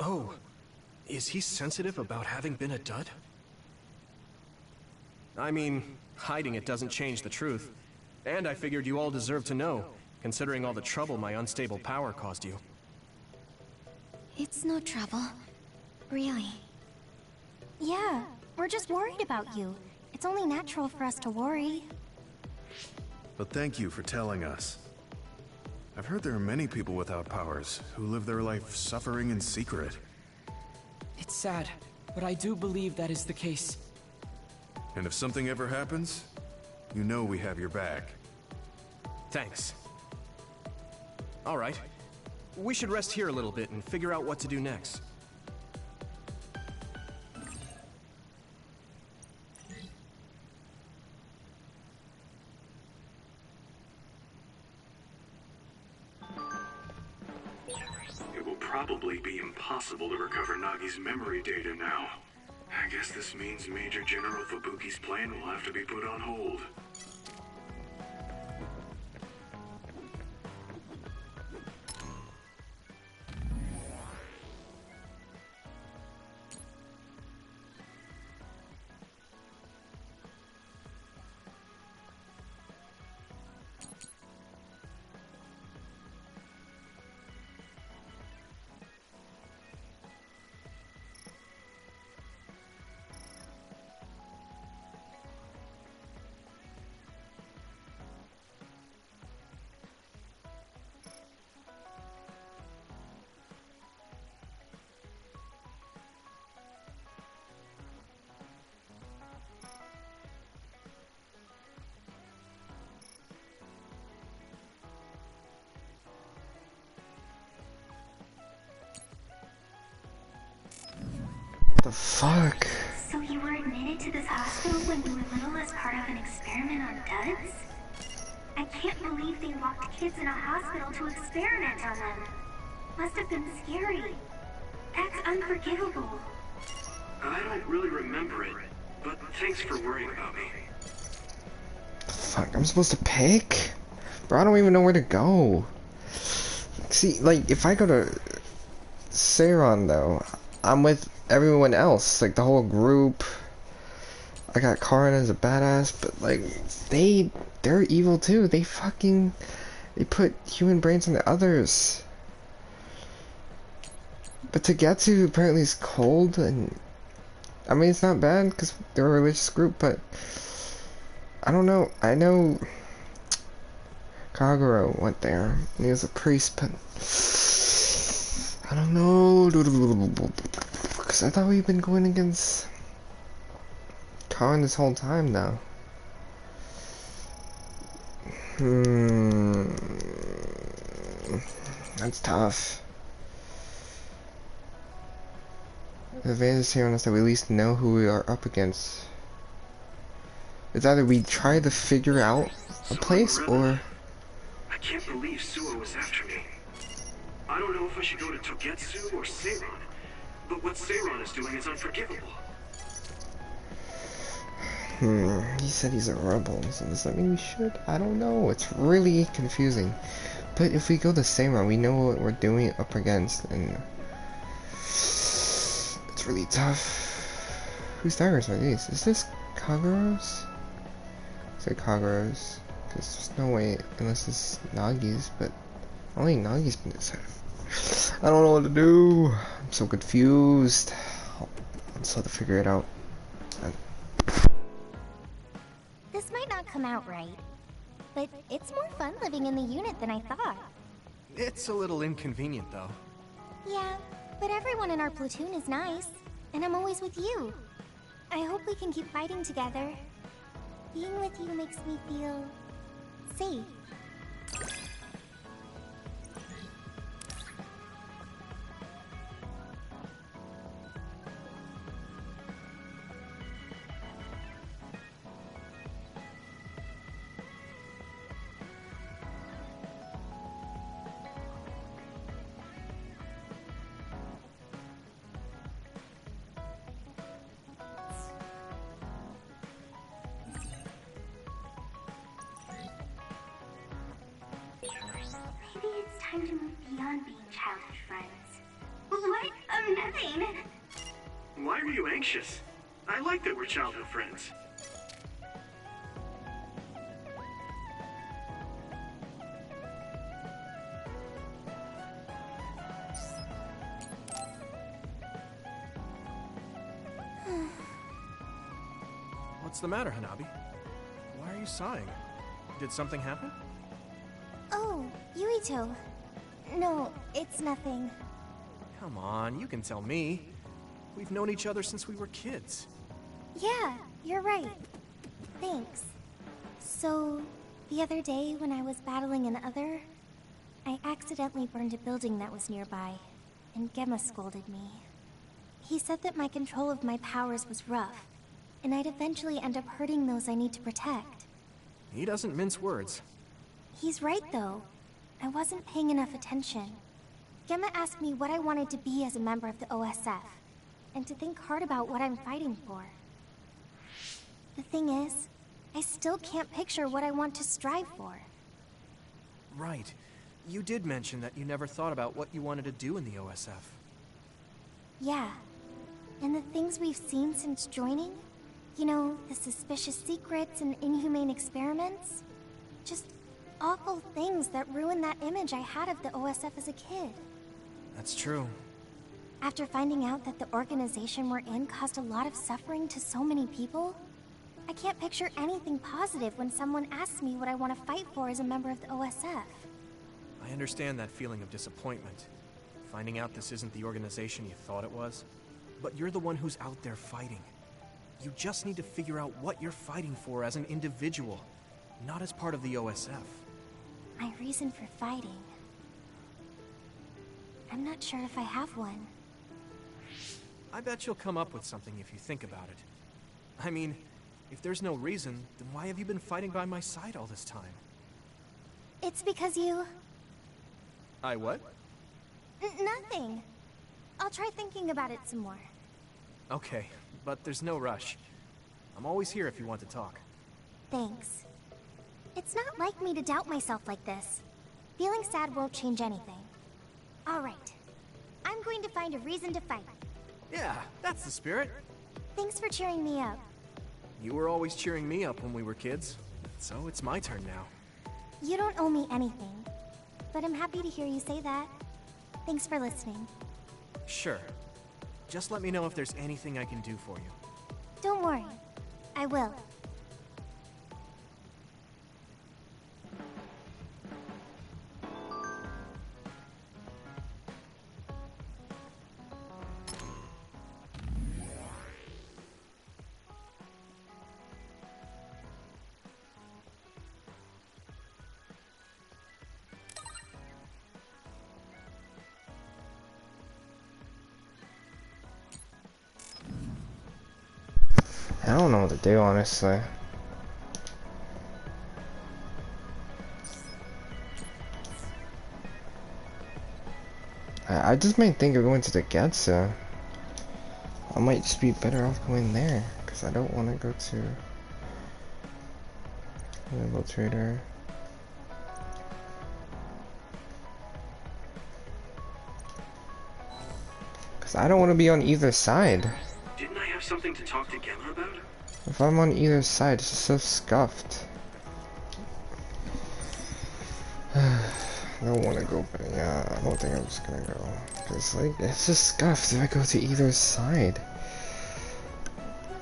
Oh, is he sensitive about having been a dud? I mean, hiding it doesn't change the truth. And I figured you all deserve to know, considering all the trouble my unstable power caused you. It's no trouble. Really. Yeah, we're just worried about you. It's only natural for us to worry. But thank you for telling us. I've heard there are many people without powers who live their life suffering in secret. It's sad, but I do believe that is the case. And if something ever happens, you know we have your back. Thanks. All right. We should rest here a little bit and figure out what to do next. It will probably be impossible to recover Nagi's memory data now. I guess this means Major General Fubuki's plan will have to be put on hold. The fuck? So you were admitted to this hospital when you were little as part of an experiment on duds? I can't believe they locked kids in a hospital to experiment on them. Must have been scary. That's unforgivable. I don't really remember it, but thanks for worrying about me. Fuck, I'm supposed to pick? Bro, I don't even know where to go. See, like, if I go to Seiran, though, I'm with everyone else, like the whole group. I got Karin as a badass, but like they're evil too. They put human brains into others. But Togetsu apparently is cold, and I mean it's not bad because they're a religious group, but I don't know. I know Kaguro went there and he was a priest, but I don't know. Because I thought we've been going against Karin this whole time now. That's tough. The advantage here on us that we at least know who we are up against. It's either we try to figure out a place or... I can't believe Suo was after me. I don't know if I should go to Togetsu or Seiran. But what Seiran is doing is unforgivable. He said he's a rebel, so does that mean we should? I don't know, it's really confusing. But if we go the same route, we know what we're doing up against, and it's really tough. Whose daggers are these? Is this Kaguro's? Say Kaguro's, because there's no way, unless it's Nagi's, but only Nagi's been decided. I don't know what to do. I'm so confused. I'll just have to figure it out. This might not come out right, but it's more fun living in the unit than I thought. It's a little inconvenient, though. Yeah, but everyone in our platoon is nice, and I'm always with you. I hope we can keep fighting together. Being with you makes me feel safe. Maybe it's time to move beyond being childhood friends. What? Nothing. Why are you anxious? I like that we're childhood friends. What's the matter, Hanabi? Why are you sighing? Did something happen? Oh, Yuito. No, it's nothing. Come on, you can tell me. We've known each other since we were kids. Yeah, you're right. Thanks. So, the other day when I was battling an other, I accidentally burned a building that was nearby, and Gemma scolded me. He said that my control of my powers was rough, and I'd eventually end up hurting those I need to protect. He doesn't mince words. He's right, though. I wasn't paying enough attention. Gemma asked me what I wanted to be as a member of the OSF, and to think hard about what I'm fighting for. The thing is, I still can't picture what I want to strive for. Right. You did mention that you never thought about what you wanted to do in the OSF. Yeah. And the things we've seen since joining? You know, the suspicious secrets and inhumane experiments? Just awful things that ruined that image I had of the OSF as a kid. That's true. After finding out that the organization we're in caused a lot of suffering to so many people, I can't picture anything positive when someone asks me what I want to fight for as a member of the OSF. I understand that feeling of disappointment. Finding out this isn't the organization you thought it was. But you're the one who's out there fighting. You just need to figure out what you're fighting for as an individual, not as part of the OSF. My reason for fighting... I'm not sure if I have one. I bet you'll come up with something if you think about it. I mean, if there's no reason, then why have you been fighting by my side all this time? It's because you... I what? Nothing. I'll try thinking about it some more. Okay, but there's no rush. I'm always here if you want to talk. Thanks. It's not like me to doubt myself like this. Feeling sad won't change anything. Alright. I'm going to find a reason to fight. Yeah, that's the spirit. Thanks for cheering me up. You were always cheering me up when we were kids, so it's my turn now. You don't owe me anything, but I'm happy to hear you say that. Thanks for listening. Sure. Just let me know if there's anything I can do for you. Don't worry. I will. I don't know what to do, honestly. I just might think of going to the Getsu. I might just be better off going there, because I don't want to go to the Infiltrator. 'Cause I don't want to be on either side. Didn't I have something to talk to Gemma about? If I'm on either side, it's just so scuffed. I don't want to go, but yeah, I don't think I'm just gonna go. Cause like, it's just scuffed if I go to either side.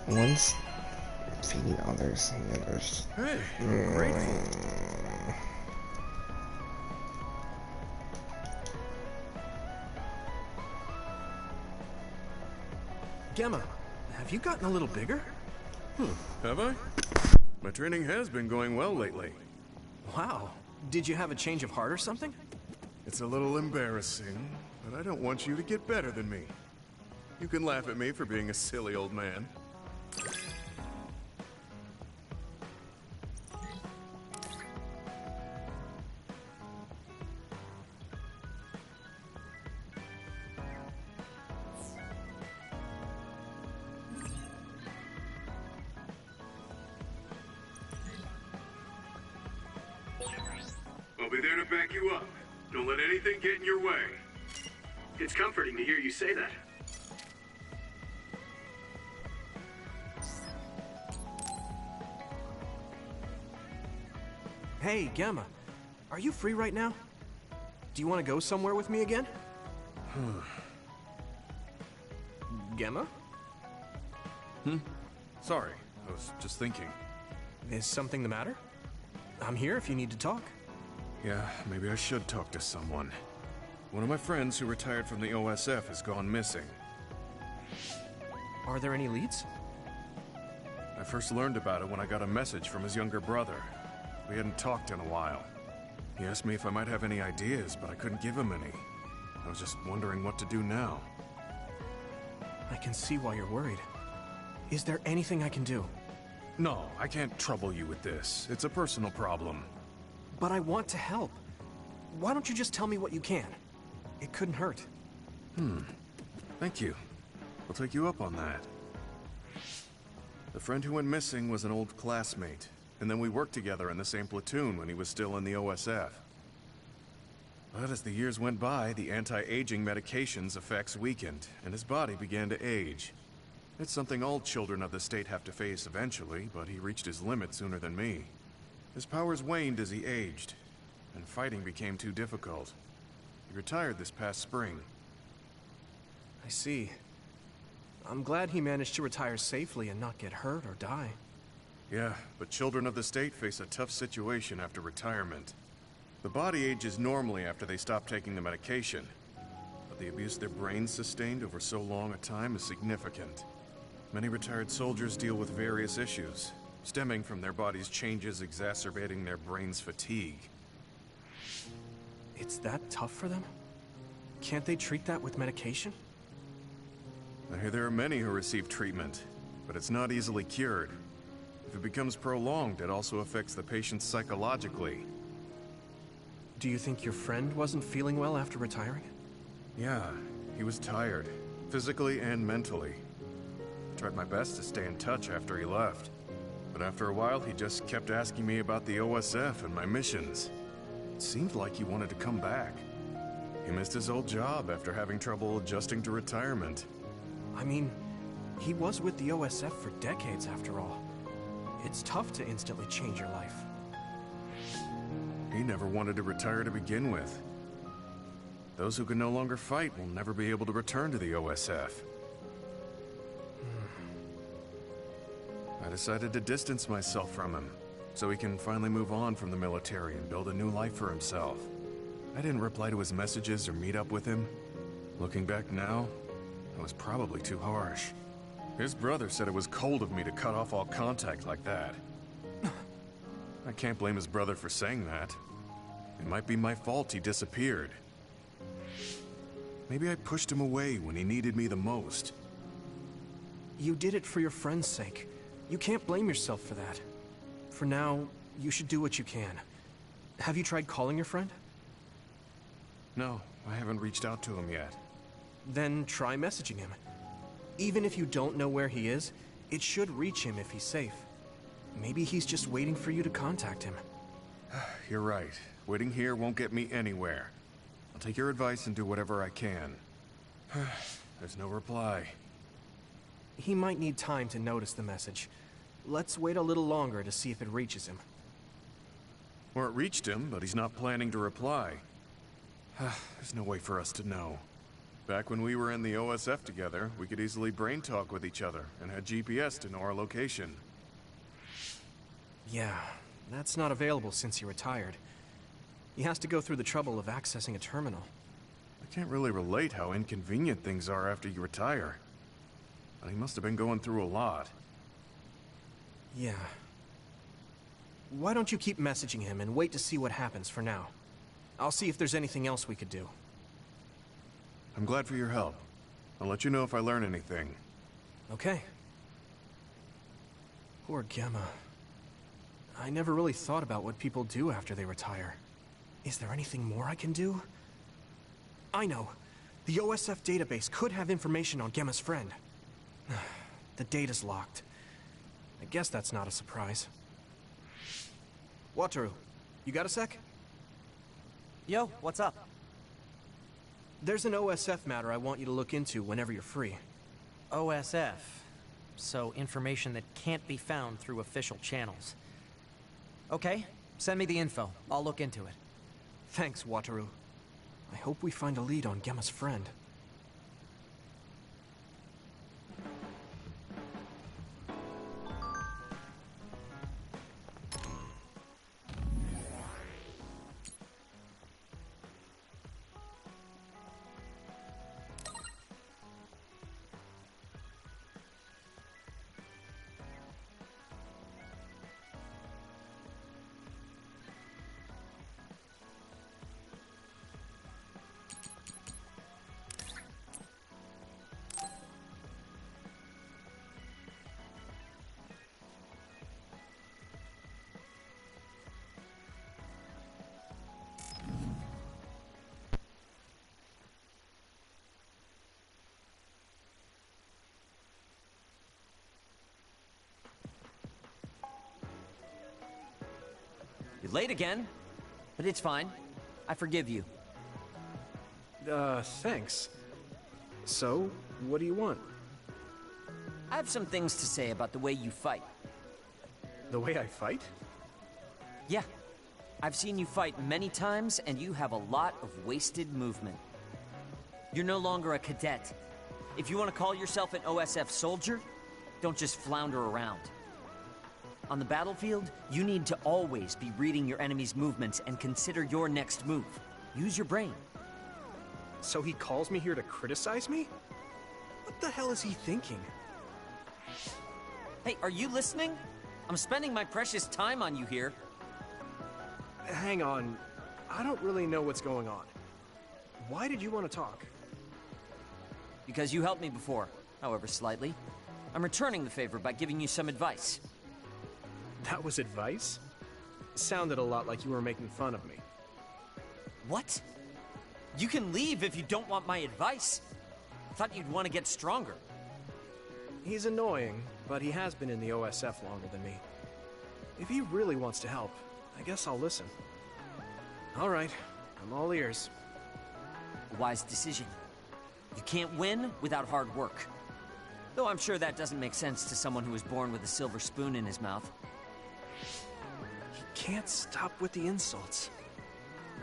One's feeding others, and the other's... Hey, grateful. Gemma, have you gotten a little bigger? Have I? My training has been going well lately. Wow. Did you have a change of heart or something? It's a little embarrassing, but I don't want you to get better than me. You can laugh at me for being a silly old man. I'll be there to back you up. Don't let anything get in your way. It's comforting to hear you say that. Hey, Gemma. Are you free right now? Do you want to go somewhere with me again? Gemma? Sorry, I was just thinking. Is something the matter? I'm here if you need to talk. Yeah, maybe I should talk to someone. One of my friends who retired from the OSF has gone missing. Are there any leads? I first learned about it when I got a message from his younger brother. We hadn't talked in a while. He asked me if I might have any ideas, but I couldn't give him any. I was just wondering what to do now. I can see why you're worried. Is there anything I can do? No, I can't trouble you with this. It's a personal problem. But I want to help. Why don't you just tell me what you can? It couldn't hurt. Thank you. I'll take you up on that. The friend who went missing was an old classmate, and then we worked together in the same platoon when he was still in the OSF. But as the years went by, the anti-aging medication's effects weakened, and his body began to age. It's something all children of the state have to face eventually, but he reached his limit sooner than me. His powers waned as he aged, and fighting became too difficult. He retired this past spring. I see. I'm glad he managed to retire safely and not get hurt or die. Yeah, but children of the state face a tough situation after retirement. The body ages normally after they stop taking the medication, but the abuse their brains sustained over so long a time is significant. Many retired soldiers deal with various issues, stemming from their body's changes exacerbating their brain's fatigue. It's that tough for them? Can't they treat that with medication? I hear there are many who receive treatment, but it's not easily cured. If it becomes prolonged, it also affects the patient psychologically. Do you think your friend wasn't feeling well after retiring? Yeah, he was tired, physically and mentally. I tried my best to stay in touch after he left. But after a while, he just kept asking me about the OSF and my missions. It seemed like he wanted to come back. He missed his old job after having trouble adjusting to retirement. I mean, he was with the OSF for decades after all. It's tough to instantly change your life. He never wanted to retire to begin with. Those who can no longer fight will never be able to return to the OSF. I decided to distance myself from him, so he can finally move on from the military and build a new life for himself. I didn't reply to his messages or meet up with him. Looking back now, I was probably too harsh. His brother said it was cold of me to cut off all contact like that. I can't blame his brother for saying that. It might be my fault he disappeared. Maybe I pushed him away when he needed me the most. You did it for your friend's sake. You can't blame yourself for that. For now, you should do what you can. Have you tried calling your friend? No, I haven't reached out to him yet. Then try messaging him. Even if you don't know where he is, it should reach him if he's safe. Maybe he's just waiting for you to contact him. You're right. Waiting here won't get me anywhere. I'll take your advice and do whatever I can. There's no reply. He might need time to notice the message. Let's wait a little longer to see if it reaches him. Or it reached him, but he's not planning to reply. There's no way for us to know. Back when we were in the OSF together, we could easily brain talk with each other and had GPS to know our location. Yeah, that's not available since he retired. He has to go through the trouble of accessing a terminal. I can't really relate how inconvenient things are after you retire. But he must have been going through a lot. Yeah. Why don't you keep messaging him and wait to see what happens for now? I'll see if there's anything else we could do. I'm glad for your help. I'll let you know if I learn anything. Okay. Poor Gemma. I never really thought about what people do after they retire. Is there anything more I can do? I know. The OSF database could have information on Gemma's friend. The data's locked. I guess that's not a surprise. Wataru, you got a sec? Yo, what's up? There's an OSF matter I want you to look into whenever you're free. OSF. So information that can't be found through official channels. Okay, send me the info. I'll look into it. Thanks, Wataru. I hope we find a lead on Gemma's friend. You're late again, but it's fine. I forgive you. Thanks. So, what do you want? I have some things to say about the way you fight. The way I fight? Yeah. I've seen you fight many times, and you have a lot of wasted movement. You're no longer a cadet. If you want to call yourself an OSF soldier, don't just flounder around. On the battlefield, you need to always be reading your enemy's movements and consider your next move. Use your brain. So he calls me here to criticize me? What the hell is he thinking? Hey, are you listening? I'm spending my precious time on you here. Hang on. I don't really know what's going on. Why did you want to talk? Because you helped me before, however slightly. I'm returning the favor by giving you some advice. That was advice? Sounded a lot like you were making fun of me. What? You can leave if you don't want my advice. I thought you'd want to get stronger. He's annoying, but he has been in the OSF longer than me. If he really wants to help, I guess I'll listen. All right, I'm all ears. A wise decision. You can't win without hard work. Though I'm sure that doesn't make sense to someone who was born with a silver spoon in his mouth. He can't stop with the insults.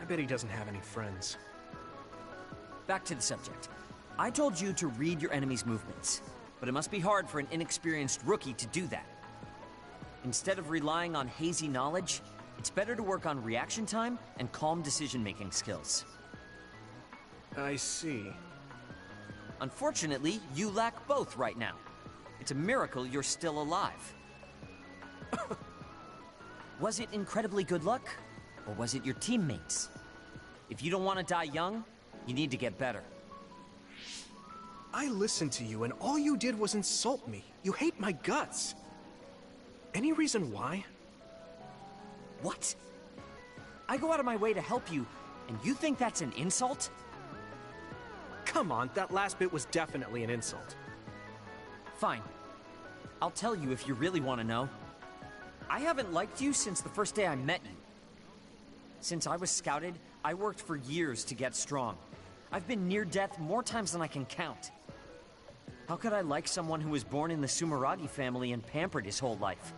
I bet he doesn't have any friends. Back to the subject. I told you to read your enemy's movements, but it must be hard for an inexperienced rookie to do that. Instead of relying on hazy knowledge, it's better to work on reaction time and calm decision-making skills. I see. Unfortunately, you lack both right now. It's a miracle you're still alive. Was it incredibly good luck? Or was it your teammates? If you don't want to die young, you need to get better. I listened to you and all you did was insult me. You hate my guts. Any reason why? What? I go out of my way to help you, and you think that's an insult? Come on, that last bit was definitely an insult. Fine. I'll tell you if you really want to know. I haven't liked you since the first day I met you. Since I was scouted, I worked for years to get strong. I've been near death more times than I can count. How could I like someone who was born in the Sumeragi family and pampered his whole life?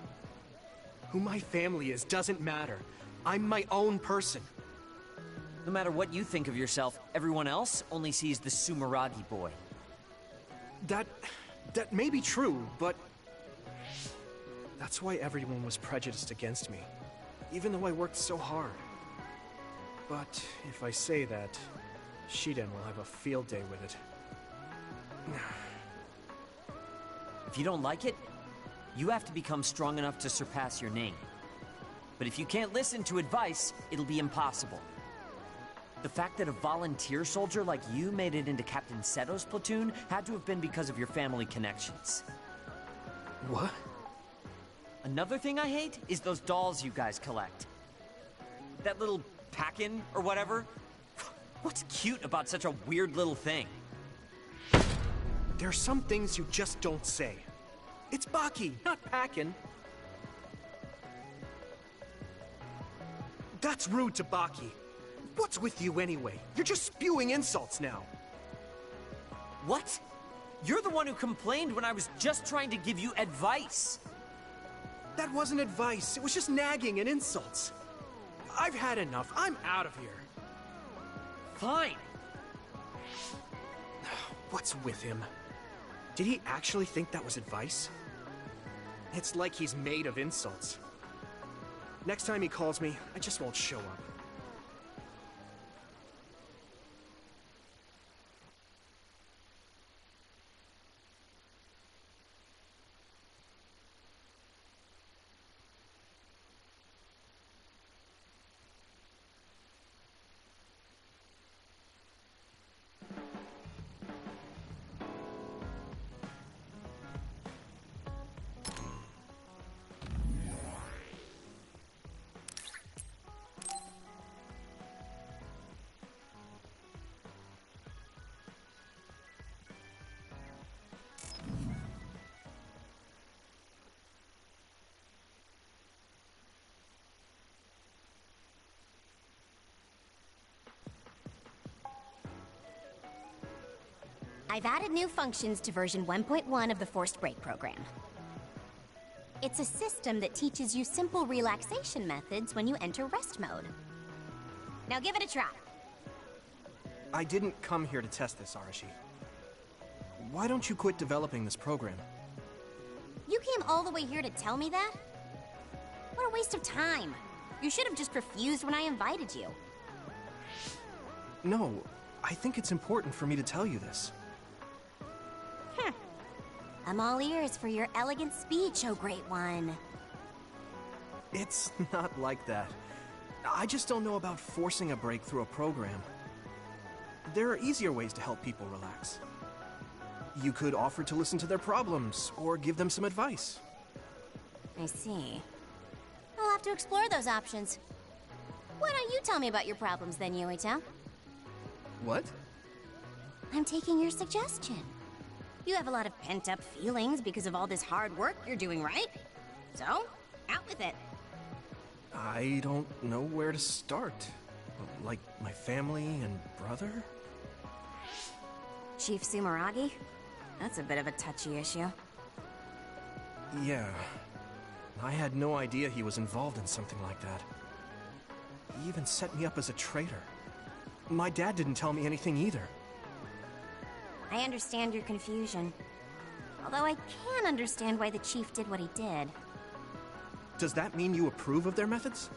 Who my family is doesn't matter. I'm my own person. No matter what you think of yourself, everyone else only sees the Sumeragi boy. That may be true, but that's why everyone was prejudiced against me, even though I worked so hard. But if I say that, Shiden will have a field day with it. If you don't like it, you have to become strong enough to surpass your name. But if you can't listen to advice, it'll be impossible. The fact that a volunteer soldier like you made it into Captain Seto's platoon had to have been because of your family connections. What? Another thing I hate is those dolls you guys collect. That little pack-in or whatever. What's cute about such a weird little thing? There are some things you just don't say. It's Baki, not Packin. That's rude to Baki. What's with you anyway? You're just spewing insults now. What? You're the one who complained when I was just trying to give you advice. That wasn't advice. It was just nagging and insults. I've had enough. I'm out of here. Fine. What's with him? Did he actually think that was advice? It's like he's made of insults. Next time he calls me, I just won't show up. I've added new functions to version 1.1 of the Forced Break program. It's a system that teaches you simple relaxation methods when you enter rest mode. Now give it a try. I didn't come here to test this, Arashi. Why don't you quit developing this program? You came all the way here to tell me that? What a waste of time. You should have just refused when I invited you. No, I think it's important for me to tell you this. I'm all ears for your elegant speech, oh great one. It's not like that. I just don't know about forcing a break through a program. There are easier ways to help people relax. You could offer to listen to their problems, or give them some advice. I see. I'll have to explore those options. Why don't you tell me about your problems then, Yuito? What? I'm taking your suggestion. You have a lot of pent-up feelings because of all this hard work you're doing, right? So, out with it. I don't know where to start. Like, my family and brother? Chief Sumeragi? That's a bit of a touchy issue. Yeah. I had no idea he was involved in something like that. He even set me up as a traitor. My dad didn't tell me anything either. I understand your confusion. Although I can understand why the chief did what he did. Does that mean you approve of their methods?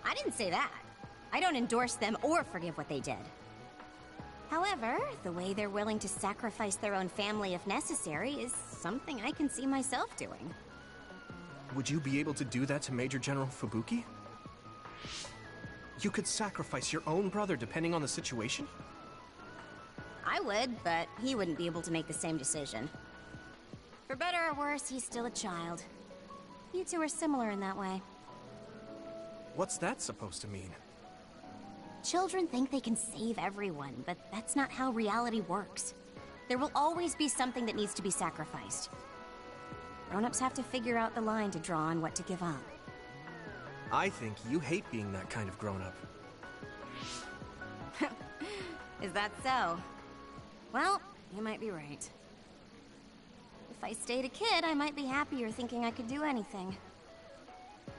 I didn't say that. I don't endorse them or forgive what they did. However, the way they're willing to sacrifice their own family if necessary is something I can see myself doing. Would you be able to do that to Major General Fubuki? You could sacrifice your own brother depending on the situation? I would, but he wouldn't be able to make the same decision. For better or worse, he's still a child. You two are similar in that way. What's that supposed to mean? Children think they can save everyone, but that's not how reality works. There will always be something that needs to be sacrificed. Grown-ups have to figure out the line to draw on what to give up. I think you hate being that kind of grown-up. Is that so? Well, you might be right. If I stayed a kid, I might be happier thinking I could do anything.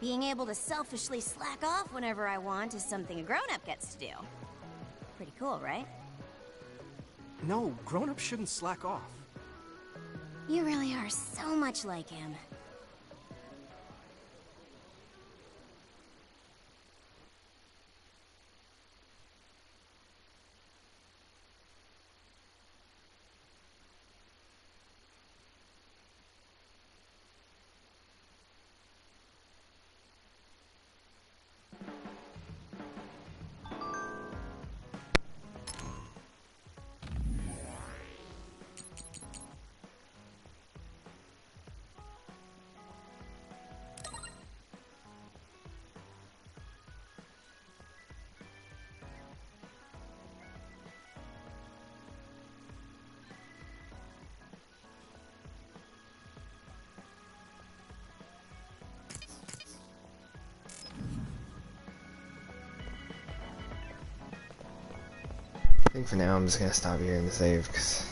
Being able to selfishly slack off whenever I want is something a grown-up gets to do. Pretty cool, right? No, grown-ups shouldn't slack off. You really are so much like him. I think for now I'm just gonna stop here and save because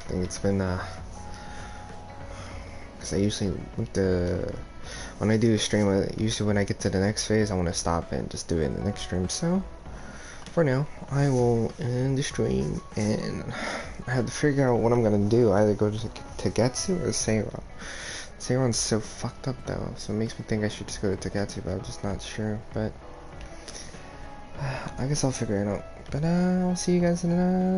I think it's been because I usually when I do a stream, usually when I get to the next phase I want to stop and just do it in the next stream. So for now I will end the stream and I have to figure out what I'm gonna do, either go to Tagetsu or Seiron. Seiron's so fucked up though, so it makes me think I should just go to Tagetsu, but I'm just not sure. But I guess I'll figure it out. But I'll see you guys in